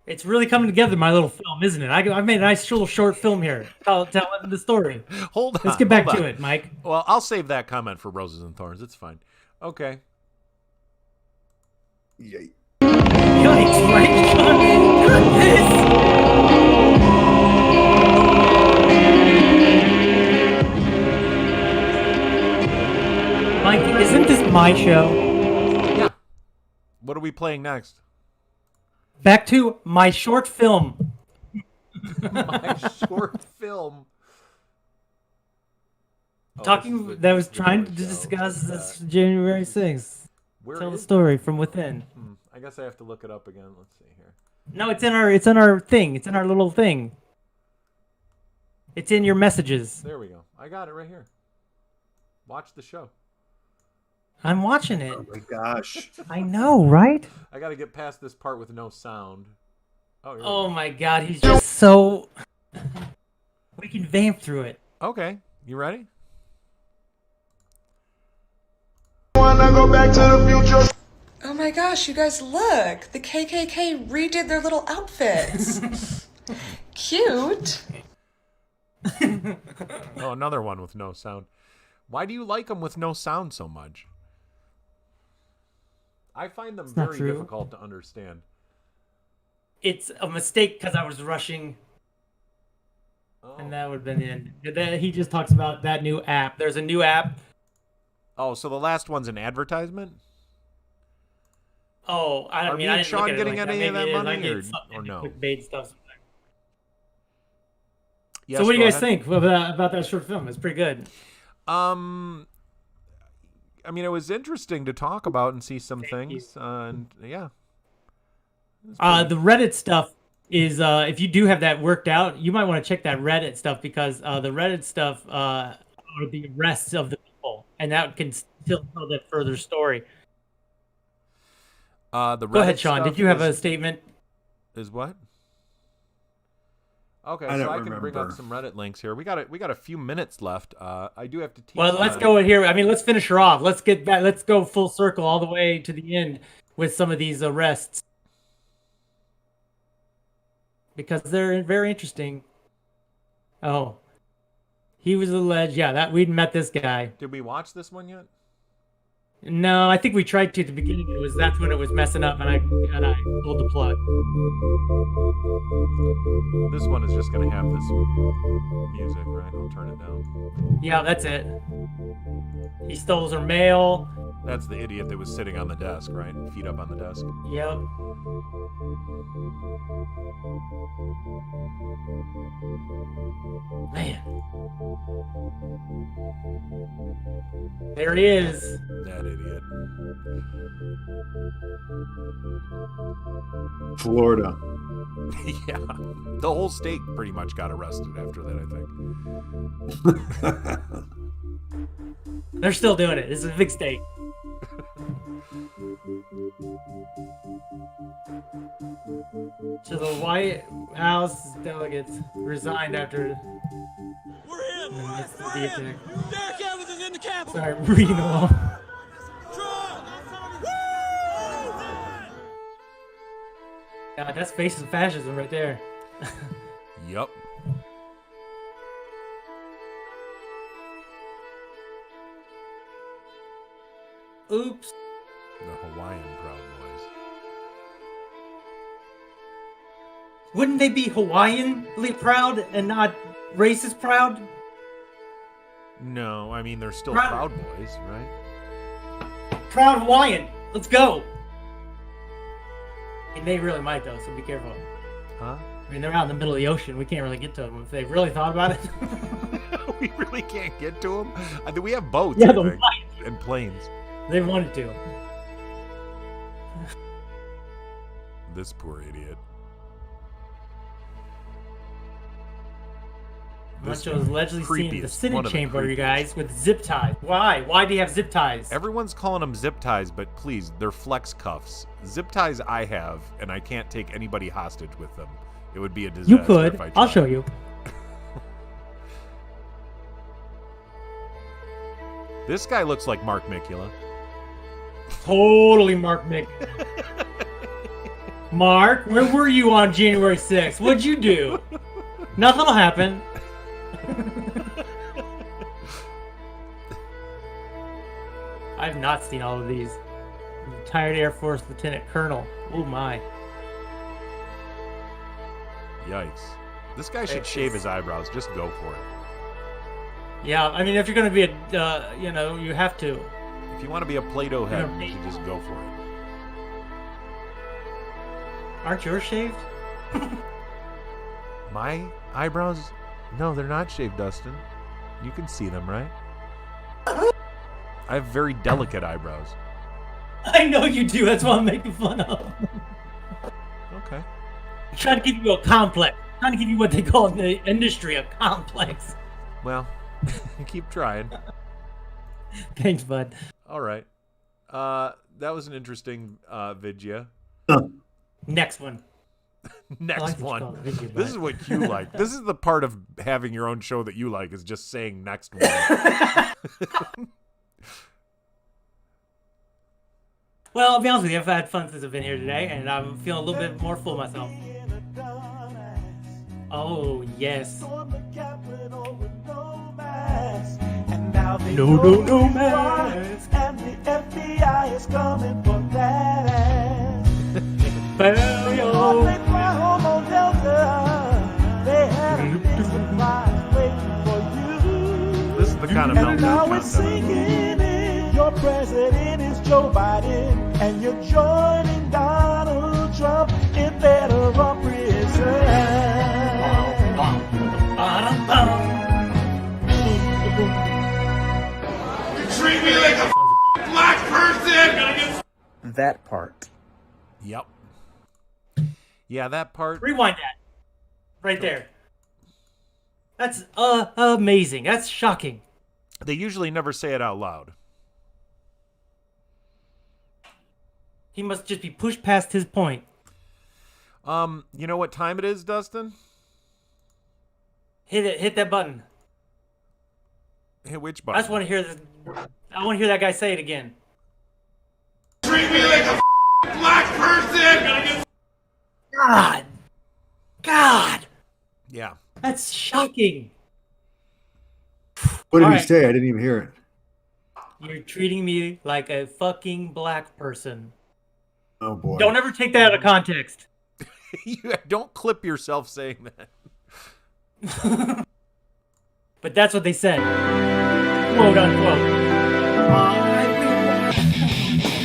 [SPEAKER 2] It's really coming together, my little film, isn't it? I've made a nice little short film here, telling the story.
[SPEAKER 4] Hold on.
[SPEAKER 2] Let's get back
[SPEAKER 4] hold
[SPEAKER 2] to
[SPEAKER 4] on.
[SPEAKER 2] it, Mike.
[SPEAKER 4] Well, I'll save that comment for Roses and Thorns. It's fine. Okay.
[SPEAKER 3] Yay.
[SPEAKER 2] Yikes, Mike. Mike, isn't this my show?
[SPEAKER 4] Yeah. What are we playing next?
[SPEAKER 2] Back to my short film.
[SPEAKER 4] My short film.
[SPEAKER 2] That was trying to discuss this January 6th. Tell the story from within.
[SPEAKER 4] I guess I have to look it up again. Let's see here.
[SPEAKER 2] No, it's in our thing. It's in our little thing. It's in your messages.
[SPEAKER 4] There we go. I got it right here. Watch the show.
[SPEAKER 2] I'm watching it.
[SPEAKER 3] Oh my gosh.
[SPEAKER 2] I know, right?
[SPEAKER 4] I got to get past this part with no sound.
[SPEAKER 2] Oh my God, he's just so. We can vamp through it.
[SPEAKER 4] Okay, you ready?
[SPEAKER 22] Oh my gosh, you guys look! The KKK redid their little outfits. Cute.
[SPEAKER 4] Oh, another one with no sound. Why do you like them with no sound so much? I find them
[SPEAKER 2] not
[SPEAKER 4] very
[SPEAKER 2] true.
[SPEAKER 4] difficult to understand.
[SPEAKER 2] It's a mistake because I was rushing. And that would have been the end. Then he just talks about that new app. There's a new app.
[SPEAKER 4] Oh, so the last one's an advertisement?
[SPEAKER 2] Oh, I
[SPEAKER 4] Are
[SPEAKER 2] mean,
[SPEAKER 4] me
[SPEAKER 2] I
[SPEAKER 4] and
[SPEAKER 2] didn't
[SPEAKER 4] Sean
[SPEAKER 2] look at it
[SPEAKER 4] getting
[SPEAKER 2] like
[SPEAKER 4] any of that
[SPEAKER 2] Maybe it is.
[SPEAKER 4] money
[SPEAKER 2] I
[SPEAKER 4] or
[SPEAKER 2] get something
[SPEAKER 4] no?
[SPEAKER 2] clickbait stuff.
[SPEAKER 4] Yes,
[SPEAKER 2] so what do you
[SPEAKER 4] go
[SPEAKER 2] guys
[SPEAKER 4] ahead.
[SPEAKER 2] think about that short film? It's pretty good.
[SPEAKER 4] I mean, it was interesting to talk about and see some things. And yeah.
[SPEAKER 2] The Reddit stuff is, if you do have that worked out, you might want to check that Reddit stuff because the Reddit stuff are the arrests of the people, and that can still tell that further story.
[SPEAKER 4] The
[SPEAKER 2] Go ahead,
[SPEAKER 4] Reddit
[SPEAKER 2] Shawn.
[SPEAKER 4] stuff
[SPEAKER 2] Did you have a statement?
[SPEAKER 4] Is what? Okay,
[SPEAKER 3] I
[SPEAKER 4] so
[SPEAKER 3] don't
[SPEAKER 4] I can bring up
[SPEAKER 3] remember.
[SPEAKER 4] some Reddit links here. We got a few minutes left. I do have to teach.
[SPEAKER 2] Well, let's go in here. I mean, let's finish her off. Let's get back. Let's go full circle all the way to the end with some of these arrests because they're very interesting. Oh, he was alleged. Yeah, that we'd met this guy.
[SPEAKER 4] Did we watch this one yet?
[SPEAKER 2] No, I think we tried to at the beginning. That's when it was messing up, and I pulled the plug.
[SPEAKER 4] This one is just gonna have this music, right? I'll turn it down.
[SPEAKER 2] Yeah, that's it. He stole her mail.
[SPEAKER 4] That's the idiot that was sitting on the desk, right? Feet up on the desk.
[SPEAKER 2] Yep. Man. There he is.
[SPEAKER 4] That idiot.
[SPEAKER 3] Florida.
[SPEAKER 4] Yeah. The whole state pretty much got arrested after that, I think.
[SPEAKER 2] They're still doing it. This is a big state. So the White House delegates resigned after the attack. Sorry, I'm reading along. God, that's faces of fascism right there.
[SPEAKER 4] Yup.
[SPEAKER 2] Oops.
[SPEAKER 4] The Hawaiian Proud Boys.
[SPEAKER 2] Wouldn't they be Hawaiianly proud and not racist proud?
[SPEAKER 4] No, I mean they're still
[SPEAKER 2] Proud-
[SPEAKER 4] Proud Boys, right?
[SPEAKER 2] Proud Hawaiian. Let's go. And they really might though, so be careful.
[SPEAKER 4] Huh?
[SPEAKER 2] I mean, they're out in the middle of the ocean. We can't really get to them if they really thought about it.
[SPEAKER 4] We really can't get to them. I think we have boats,
[SPEAKER 2] Yeah,
[SPEAKER 4] I
[SPEAKER 2] the
[SPEAKER 4] think, and planes.
[SPEAKER 2] They wanted to.
[SPEAKER 4] This poor idiot.
[SPEAKER 2] Macho was allegedly seen in the
[SPEAKER 4] creepiest,
[SPEAKER 2] Senate
[SPEAKER 4] one of the
[SPEAKER 2] chamber, you
[SPEAKER 4] creepiest.
[SPEAKER 2] guys, with zip ties. Why? Why do you have zip ties?
[SPEAKER 4] Everyone's calling them zip ties, but please, they're flex cuffs. Zip ties I have, and I can't take anybody hostage with them. It would be a disaster.
[SPEAKER 2] You could.
[SPEAKER 4] If I
[SPEAKER 2] I'll
[SPEAKER 4] tried.
[SPEAKER 2] show you.
[SPEAKER 4] This guy looks like Mark Mikula.
[SPEAKER 2] Totally Mark Mick. Mark, where were you on January 6th? What'd you do? Nothing will happen. I've not seen all of these. Retired Air Force Lieutenant Colonel. Oh my.
[SPEAKER 4] Yikes. This guy should shave his eyebrows. Just go for it.
[SPEAKER 2] Yeah, I mean, if you're going to be a, you know, you have to.
[SPEAKER 4] If you want to be a Play-Doh head,
[SPEAKER 2] Yeah.
[SPEAKER 4] you should just go for it.
[SPEAKER 2] Aren't yours shaved?
[SPEAKER 4] My eyebrows? No, they're not shaved, Dustin. You can see them, right? I have very delicate eyebrows.
[SPEAKER 2] I know you do. That's what I'm making fun of.
[SPEAKER 4] Okay.
[SPEAKER 2] I'm trying to give you a complex. I'm trying to give you what they call in the industry a complex.
[SPEAKER 4] Well, keep trying.
[SPEAKER 2] Thanks, bud.
[SPEAKER 4] All right. That was an interesting vidya.
[SPEAKER 2] Next one.
[SPEAKER 4] Next
[SPEAKER 2] what you call
[SPEAKER 4] one.
[SPEAKER 2] it, vidya,
[SPEAKER 4] This is
[SPEAKER 2] bud.
[SPEAKER 4] what you like. This is the part of having your own show that you like, is just saying next one.
[SPEAKER 2] Well, I'll be honest with you. I've had fun since I've been here today, and I'm feeling a little bit more full myself. Oh, yes. No mask.
[SPEAKER 16] And the FBI is coming for that ass.
[SPEAKER 2] Failure.
[SPEAKER 16] They fly home on Delta. They had a big surprise waiting for you.
[SPEAKER 4] This is the kind of
[SPEAKER 16] And
[SPEAKER 4] meltdown
[SPEAKER 16] now it's
[SPEAKER 4] content.
[SPEAKER 16] sinking in. Your president is Joe Biden, and you're joining Donald Trump in federal prison.
[SPEAKER 1] that part.
[SPEAKER 4] Yep. Yeah, that part.
[SPEAKER 2] Rewind that. Right there. That's amazing. That's shocking.
[SPEAKER 4] They usually never say it out loud.
[SPEAKER 2] He must just be pushed past his point.
[SPEAKER 4] You know what time it is, Dustin?
[SPEAKER 2] Hit it. Hit that button.
[SPEAKER 4] Hit which
[SPEAKER 2] I
[SPEAKER 4] button?
[SPEAKER 2] just want to hear I want to hear that guy say it again.
[SPEAKER 15] Treat me like a black person!
[SPEAKER 2] God.
[SPEAKER 4] Yeah.
[SPEAKER 2] That's shocking.
[SPEAKER 3] What did
[SPEAKER 2] All
[SPEAKER 3] he
[SPEAKER 2] right.
[SPEAKER 3] say? I didn't even hear it.
[SPEAKER 2] You're treating me like a fucking black person.
[SPEAKER 3] Oh boy.
[SPEAKER 2] Don't ever take that out of context.
[SPEAKER 4] Don't clip yourself saying that.
[SPEAKER 2] But that's what they said. Quote unquote.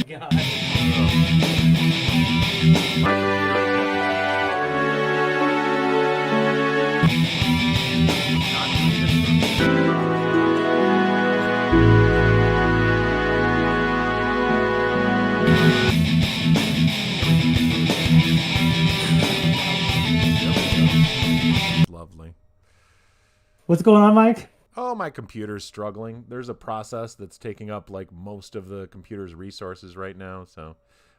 [SPEAKER 2] God.
[SPEAKER 4] Lovely.
[SPEAKER 2] What's going on, Mike?
[SPEAKER 4] Oh, my computer's struggling. There's a process that's taking up like most of the computer's resources right now, so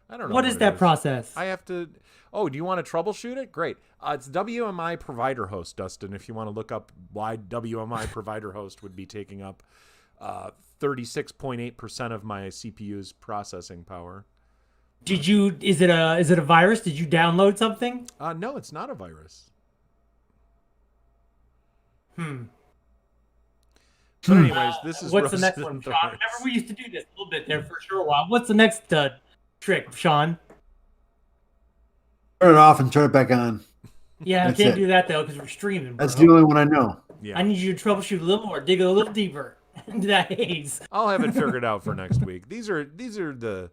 [SPEAKER 4] I don't know.
[SPEAKER 2] What is that process?
[SPEAKER 4] I have to. Oh, do you want to troubleshoot it? Great. It's WMI Provider Host, Dustin. If you want to look up why WMI Provider Host would be taking up 36.8% of my CPU's processing power.
[SPEAKER 2] Did you? Is it a virus? Did you download something?
[SPEAKER 4] No, it's not a virus. But anyways, this is
[SPEAKER 2] what's the
[SPEAKER 4] Roses
[SPEAKER 2] next
[SPEAKER 4] and
[SPEAKER 2] one, Sean?
[SPEAKER 4] Thorns.
[SPEAKER 2] Remember we used to do this a little bit there for sure a while. What's the next trick, Sean?
[SPEAKER 3] Turn it off and turn it back on.
[SPEAKER 2] Yeah, I
[SPEAKER 3] That's
[SPEAKER 2] can't
[SPEAKER 3] it.
[SPEAKER 2] do that though because we're streaming. Bro.
[SPEAKER 3] That's the only one I know.
[SPEAKER 4] Yeah.
[SPEAKER 2] I need you to troubleshoot a little more, dig a little deeper into that haze.
[SPEAKER 4] I'll have it figured out for next week. These are the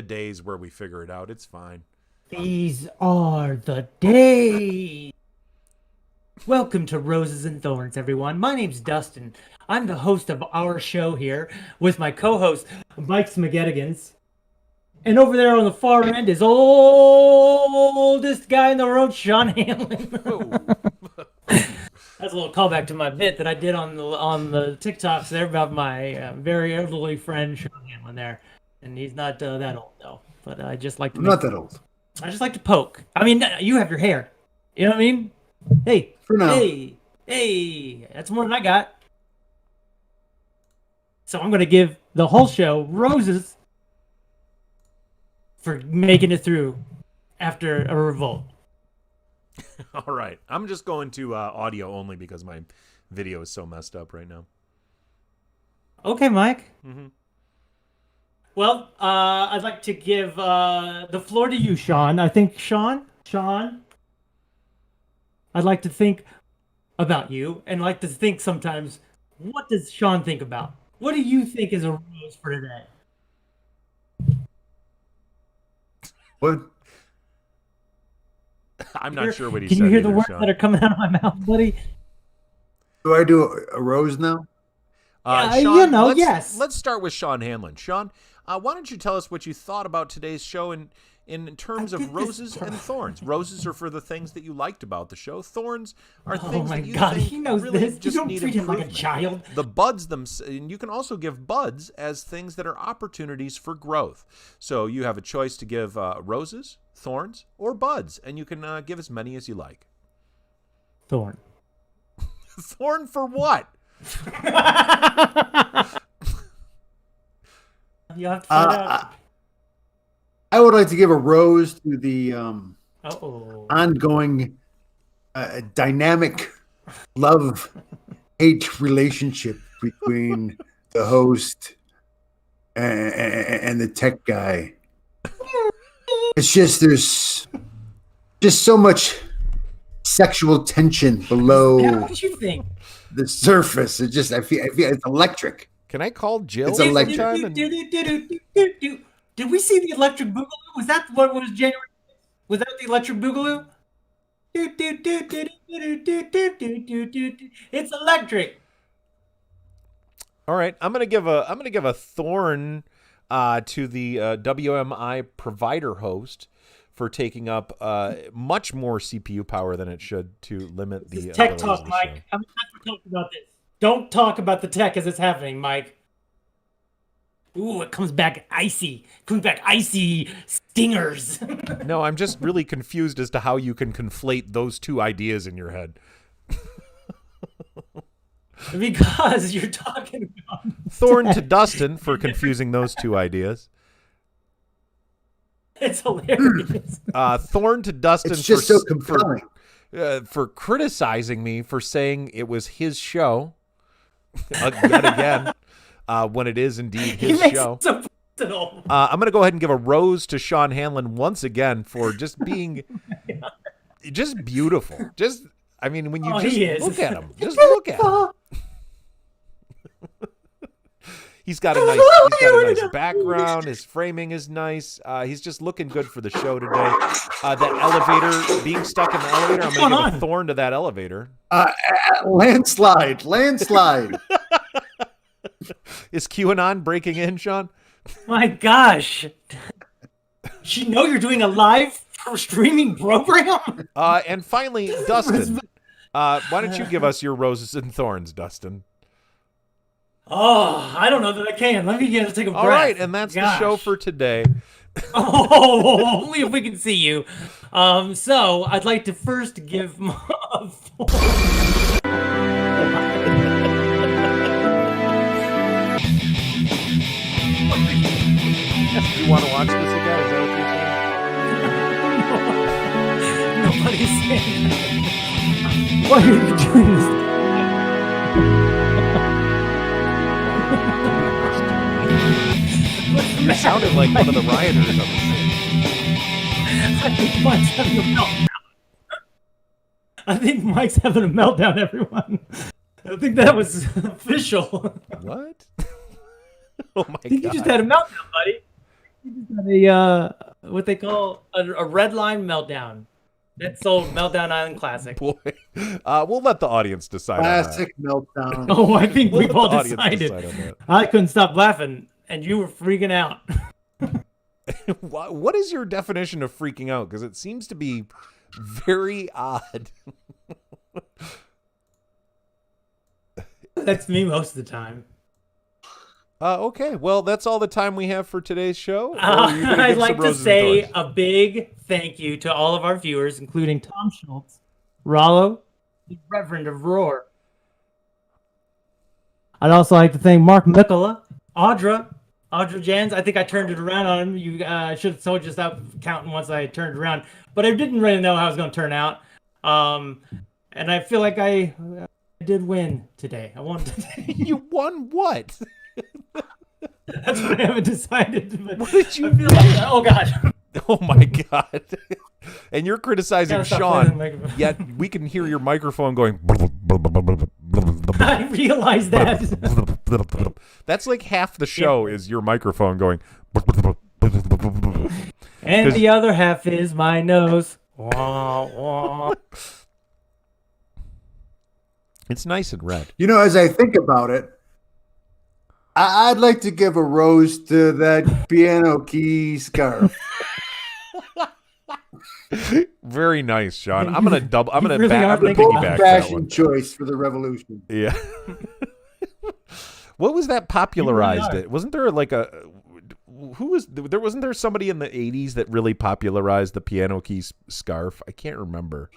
[SPEAKER 4] days where we figure it out. It's fine.
[SPEAKER 2] These are the days. Welcome to Roses and Thorns, everyone. My name's Dustin. I'm the host of our show here with my co-host, Mike Smagedigans. And over there on the far end is oldest guy in the road, Shawn Handlon. That's a little callback to my bit that I did on the TikToks there about my very elderly friend, Shawn Handlon there. And he's not that old, though. But I just like to...
[SPEAKER 3] I'm not that old.
[SPEAKER 2] I just like to poke. I mean, you have your hair. You know what I mean? Hey.
[SPEAKER 3] For now.
[SPEAKER 2] Hey. That's more than I got. So I'm going to give the whole show roses for making it through after a revolt.
[SPEAKER 4] All right. I'm just going to audio only because my video is so messed up right now.
[SPEAKER 2] Okay, Mike.
[SPEAKER 4] Mm-hmm.
[SPEAKER 2] Well, I'd like to give the floor to you, Sean. I think, Sean, I'd like to think about you and like to think sometimes, what does Sean think about? What do you think is a rose for today?
[SPEAKER 3] What?
[SPEAKER 4] I'm not sure what he
[SPEAKER 2] Can
[SPEAKER 4] said.
[SPEAKER 2] you hear the
[SPEAKER 4] either,
[SPEAKER 2] words
[SPEAKER 4] Sean.
[SPEAKER 2] that are coming out of my mouth, buddy?
[SPEAKER 3] Do I do a rose now?
[SPEAKER 4] Sean,
[SPEAKER 2] you know,
[SPEAKER 4] let's,
[SPEAKER 2] yes.
[SPEAKER 4] Let's start with Shawn Handlon. Sean, why don't you tell us what you thought about today's show in terms of roses and thorns? Roses are for the things that you liked about the show. Thorns are things that you think
[SPEAKER 2] he knows
[SPEAKER 4] really
[SPEAKER 2] this.
[SPEAKER 4] just
[SPEAKER 2] You don't
[SPEAKER 4] need
[SPEAKER 2] treat him like a
[SPEAKER 4] improvement.
[SPEAKER 2] child.
[SPEAKER 4] The buds and you can also give buds as things that are opportunities for growth. So you have a choice to give roses, thorns, or buds, and you can give as many as you like.
[SPEAKER 2] Thorn.
[SPEAKER 4] Thorn for what?
[SPEAKER 2] You have to find out.
[SPEAKER 3] I would like to give a rose to the ongoing dynamic love-hate relationship between the host and the tech guy. It's just there's just so much sexual tension below
[SPEAKER 2] What you think?
[SPEAKER 3] the surface. It just I feel it's electric.
[SPEAKER 4] Can I call Jill?
[SPEAKER 3] It's electric.
[SPEAKER 2] Did we see the electric boogaloo? Was that what was January? Was that the electric boogaloo? It's electric.
[SPEAKER 4] All right, I'm gonna give a thorn to the WMI provider host for taking up much more CPU power than it should to limit the
[SPEAKER 2] tech
[SPEAKER 4] abilities
[SPEAKER 2] talk,
[SPEAKER 4] of the
[SPEAKER 2] Mike.
[SPEAKER 4] show.
[SPEAKER 2] How many times we talked about this? Don't talk about the tech as it's happening, Mike. Ooh, it comes back icy. Stingers.
[SPEAKER 4] No, I'm just really confused as to how you can conflate those two ideas in your head.
[SPEAKER 2] Because you're talking about
[SPEAKER 4] Thorn to Dustin for confusing those two ideas.
[SPEAKER 2] It's hilarious.
[SPEAKER 3] Thorn
[SPEAKER 4] to Dustin.
[SPEAKER 3] It's just so compelling.
[SPEAKER 4] For criticizing me for saying it was his show yet again, when it is indeed his show.
[SPEAKER 2] So personal.
[SPEAKER 4] I'm going to go ahead and give a rose to Shawn Handlon once again for just being just beautiful. Just, I mean, when you look at him, just look at him. He's got a nice background. His framing is nice. He's just looking good for the show today. That elevator, being stuck in the elevator, I'm going to give a thorn to that elevator.
[SPEAKER 3] Landslide.
[SPEAKER 4] Is QAnon breaking in, Sean?
[SPEAKER 2] My gosh. You know you're doing a live streaming program?
[SPEAKER 4] And finally, Dustin. Why don't you give us your roses and thorns, Dustin?
[SPEAKER 2] Oh, I don't know that I can. Let me take a breath.
[SPEAKER 4] All right, and that's the show for today.
[SPEAKER 2] Oh, only if we can see you. So I'd like to first give
[SPEAKER 4] You want to watch this again? Is that what you're saying?
[SPEAKER 2] Nobody's saying that. Why are you doing this?
[SPEAKER 4] You sounded like one of the rioters on the scene.
[SPEAKER 2] I think Mike's having a meltdown, everyone. I think that was official.
[SPEAKER 4] What? Oh my god.
[SPEAKER 2] You just had a meltdown, buddy. You just had a what they call a red line meltdown. That's old Meltdown Island classic.
[SPEAKER 4] Boy. We'll let the audience decide.
[SPEAKER 3] Classic meltdown.
[SPEAKER 2] Oh, I think
[SPEAKER 4] We'll
[SPEAKER 2] we've
[SPEAKER 4] let
[SPEAKER 2] all
[SPEAKER 4] the audience
[SPEAKER 2] decided.
[SPEAKER 4] decide on that.
[SPEAKER 2] I couldn't stop laughing, and you were freaking out.
[SPEAKER 4] What is your definition of freaking out? Because it seems to be very odd.
[SPEAKER 2] That's me most of the time.
[SPEAKER 4] Okay, well, that's all the time we have for today's show.
[SPEAKER 2] I'd like to say a big thank you to all of our viewers, including Tom Schultz, Rollo, the Reverend of Roar. I'd also like to thank Mark Mikola, Audra Jans. I think I turned it around on him. You should have told you stop counting once I turned it around, but I didn't really know how it was going to turn out. And I feel like I did win today. I won today.
[SPEAKER 4] You won what?
[SPEAKER 2] That's what I haven't decided. But
[SPEAKER 4] what did you?
[SPEAKER 2] I feel like, oh God!
[SPEAKER 4] Oh my God! And you're criticizing Sean,
[SPEAKER 2] playing
[SPEAKER 4] yet we can hear your microphone going.
[SPEAKER 2] I realize that.
[SPEAKER 4] That's like half the show is your microphone going.
[SPEAKER 2] And the other half is my nose. Wah, wah.
[SPEAKER 4] It's nice and red.
[SPEAKER 3] You know, as I think about it, I'd like to give a rose to that piano key scarf.
[SPEAKER 4] Very nice, Sean. I'm gonna piggyback that
[SPEAKER 3] fashion
[SPEAKER 4] one.
[SPEAKER 3] choice for the revolution.
[SPEAKER 4] Yeah. What was that popularized it? Wasn't there like wasn't there somebody in the 80s that really popularized the piano key scarf? I can't remember.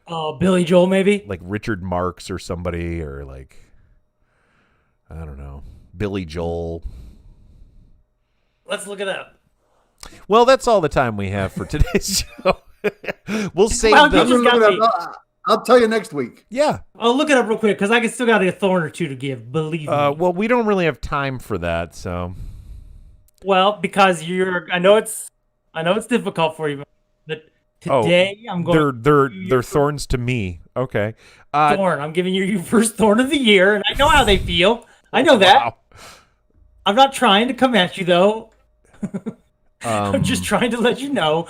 [SPEAKER 2] Oh, Billy Joel, maybe?
[SPEAKER 4] Like Richard Marx or somebody, or like, I don't know, Billy Joel.
[SPEAKER 2] Let's look it up.
[SPEAKER 4] Well, that's all the time we have for today's show. We'll save
[SPEAKER 3] I'll tell you next week.
[SPEAKER 4] Yeah.
[SPEAKER 2] I'll look it up real quick because I still got a thorn or two to give. Believe me.
[SPEAKER 4] Well, we don't really have time for that, so.
[SPEAKER 2] Well, because I know it's difficult for you, but today I'm going.
[SPEAKER 4] They're thorns to me. Okay.
[SPEAKER 2] Thorn. I'm giving you your first thorn of the year, and I know how they feel. I know that.
[SPEAKER 4] Wow.
[SPEAKER 2] I'm not trying to come at you though. I'm just trying to let you know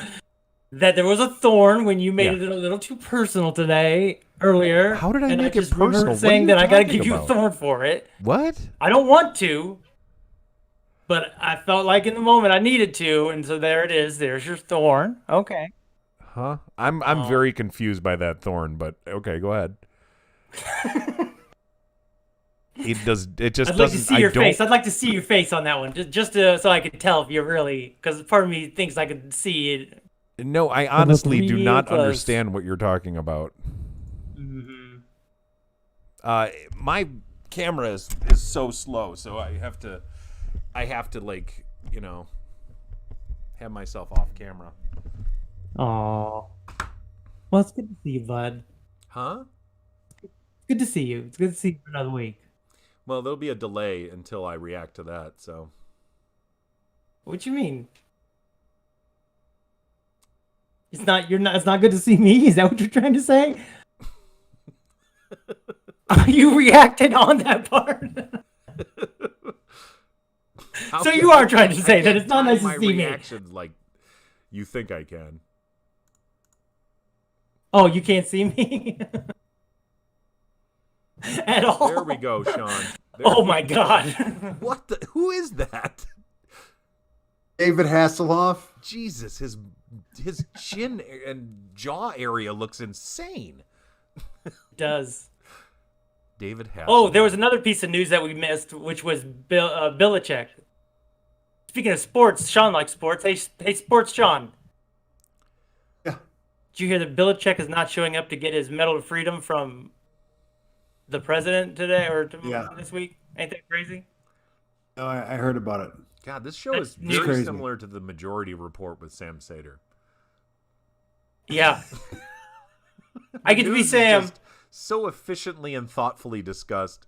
[SPEAKER 2] that there was a thorn when you made it a little too personal today earlier.
[SPEAKER 4] How did I make it
[SPEAKER 2] personal?
[SPEAKER 4] personal?
[SPEAKER 2] Saying that I got to give you a thorn for it.
[SPEAKER 4] What?
[SPEAKER 2] I don't want to. But I felt like in the moment I needed to, and so there it is. There's your thorn. Okay.
[SPEAKER 4] Huh? I'm very confused by that thorn, but okay, go ahead. It just
[SPEAKER 2] I'd
[SPEAKER 4] doesn't.
[SPEAKER 2] like to see your face. I'd like to see your face on that one, just so I could tell if you're really, because part of me thinks I could see it.
[SPEAKER 4] No, I honestly do not
[SPEAKER 2] close.
[SPEAKER 4] understand what you're talking about.
[SPEAKER 2] Mm-hmm.
[SPEAKER 4] My camera is so slow, so I have to like, you know, have myself off camera.
[SPEAKER 2] Aw. Well, it's good to see you, bud.
[SPEAKER 4] Huh?
[SPEAKER 2] It's good to see you. It's good to see you for another week.
[SPEAKER 4] Well, there'll be a delay until I react to that, so.
[SPEAKER 2] What you mean? It's not good to see me? Is that what you're trying to say? You reacted on that part. So you are trying to say that it's not nice to see me.
[SPEAKER 4] Reactions like you think I can.
[SPEAKER 2] Oh, you can't see me? At all.
[SPEAKER 4] There we go, Shawn.
[SPEAKER 2] Oh my God.
[SPEAKER 4] What the? Who is that?
[SPEAKER 3] David Hasselhoff.
[SPEAKER 4] Jesus, his chin and jaw area looks insane.
[SPEAKER 2] It does.
[SPEAKER 4] David Hasselhoff.
[SPEAKER 2] Oh, there was another piece of news that we missed, which was Belichick. Speaking of sports, Shawn likes sports. Hey, sports, Shawn.
[SPEAKER 3] Yeah.
[SPEAKER 2] Did you hear that Belichick is not showing up to get his Medal of Freedom from the president today or this week? Ain't that crazy?
[SPEAKER 3] No, I heard about it.
[SPEAKER 4] God, this show is very similar to the Majority Report with Sam Sater.
[SPEAKER 2] Yeah. I get to be Sam.
[SPEAKER 4] So efficiently and thoughtfully discussed.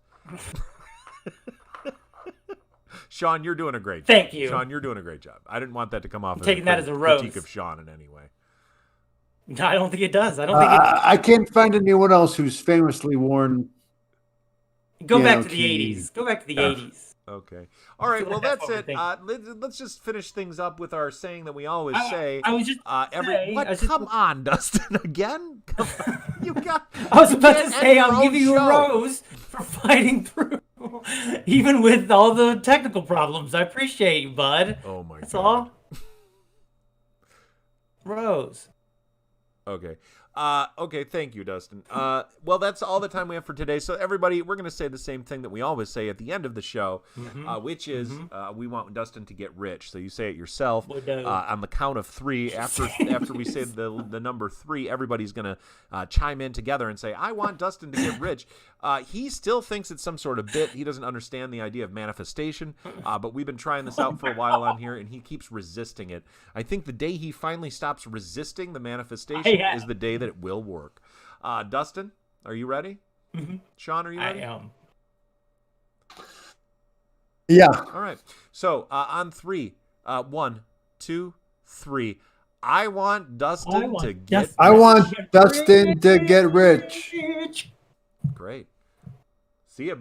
[SPEAKER 4] Shawn, you're doing a great job.
[SPEAKER 2] Thank you.
[SPEAKER 4] Shawn, you're doing a great job. I didn't want that to come off as
[SPEAKER 2] taking that as a rose.
[SPEAKER 4] critique of Shawn in any way.
[SPEAKER 2] No, I don't think it does. I don't think it does.
[SPEAKER 3] I can't find anyone else who's famously worn.
[SPEAKER 2] Go back to the 80s. Go back to the 80s.
[SPEAKER 4] Okay. All right. Well, that's it. Let's just finish things up with our saying that we always say.
[SPEAKER 2] I was just
[SPEAKER 4] Come on, Dustin, again? Come on. You got.
[SPEAKER 2] I was about to say I'll give you a rose for fighting through, even with all the technical problems. I appreciate you, bud.
[SPEAKER 4] Oh my God.
[SPEAKER 2] That's all. Rose.
[SPEAKER 4] Okay. Okay, thank you, Dustin. Well, that's all the time we have for today. So, everybody, we're going to say the same thing that we always say at the end of the show, which is we want Dustin to get rich. So you say it yourself on the count of 3. After we say the number 3, everybody's going to chime in together and say, I want Dustin to get rich. He still thinks it's some sort of bit. He doesn't understand the idea of manifestation, but we've been trying this out for a while on here, and he keeps resisting it. I think the day he finally stops resisting the manifestation is the day that it will work. Dustin, are you ready? Shawn, are you ready?
[SPEAKER 2] I am.
[SPEAKER 3] Yeah.
[SPEAKER 4] All right. So on 3, 1, 2, 3. I want Dustin to get rich.
[SPEAKER 3] I want Dustin to get rich.
[SPEAKER 4] Great. See you,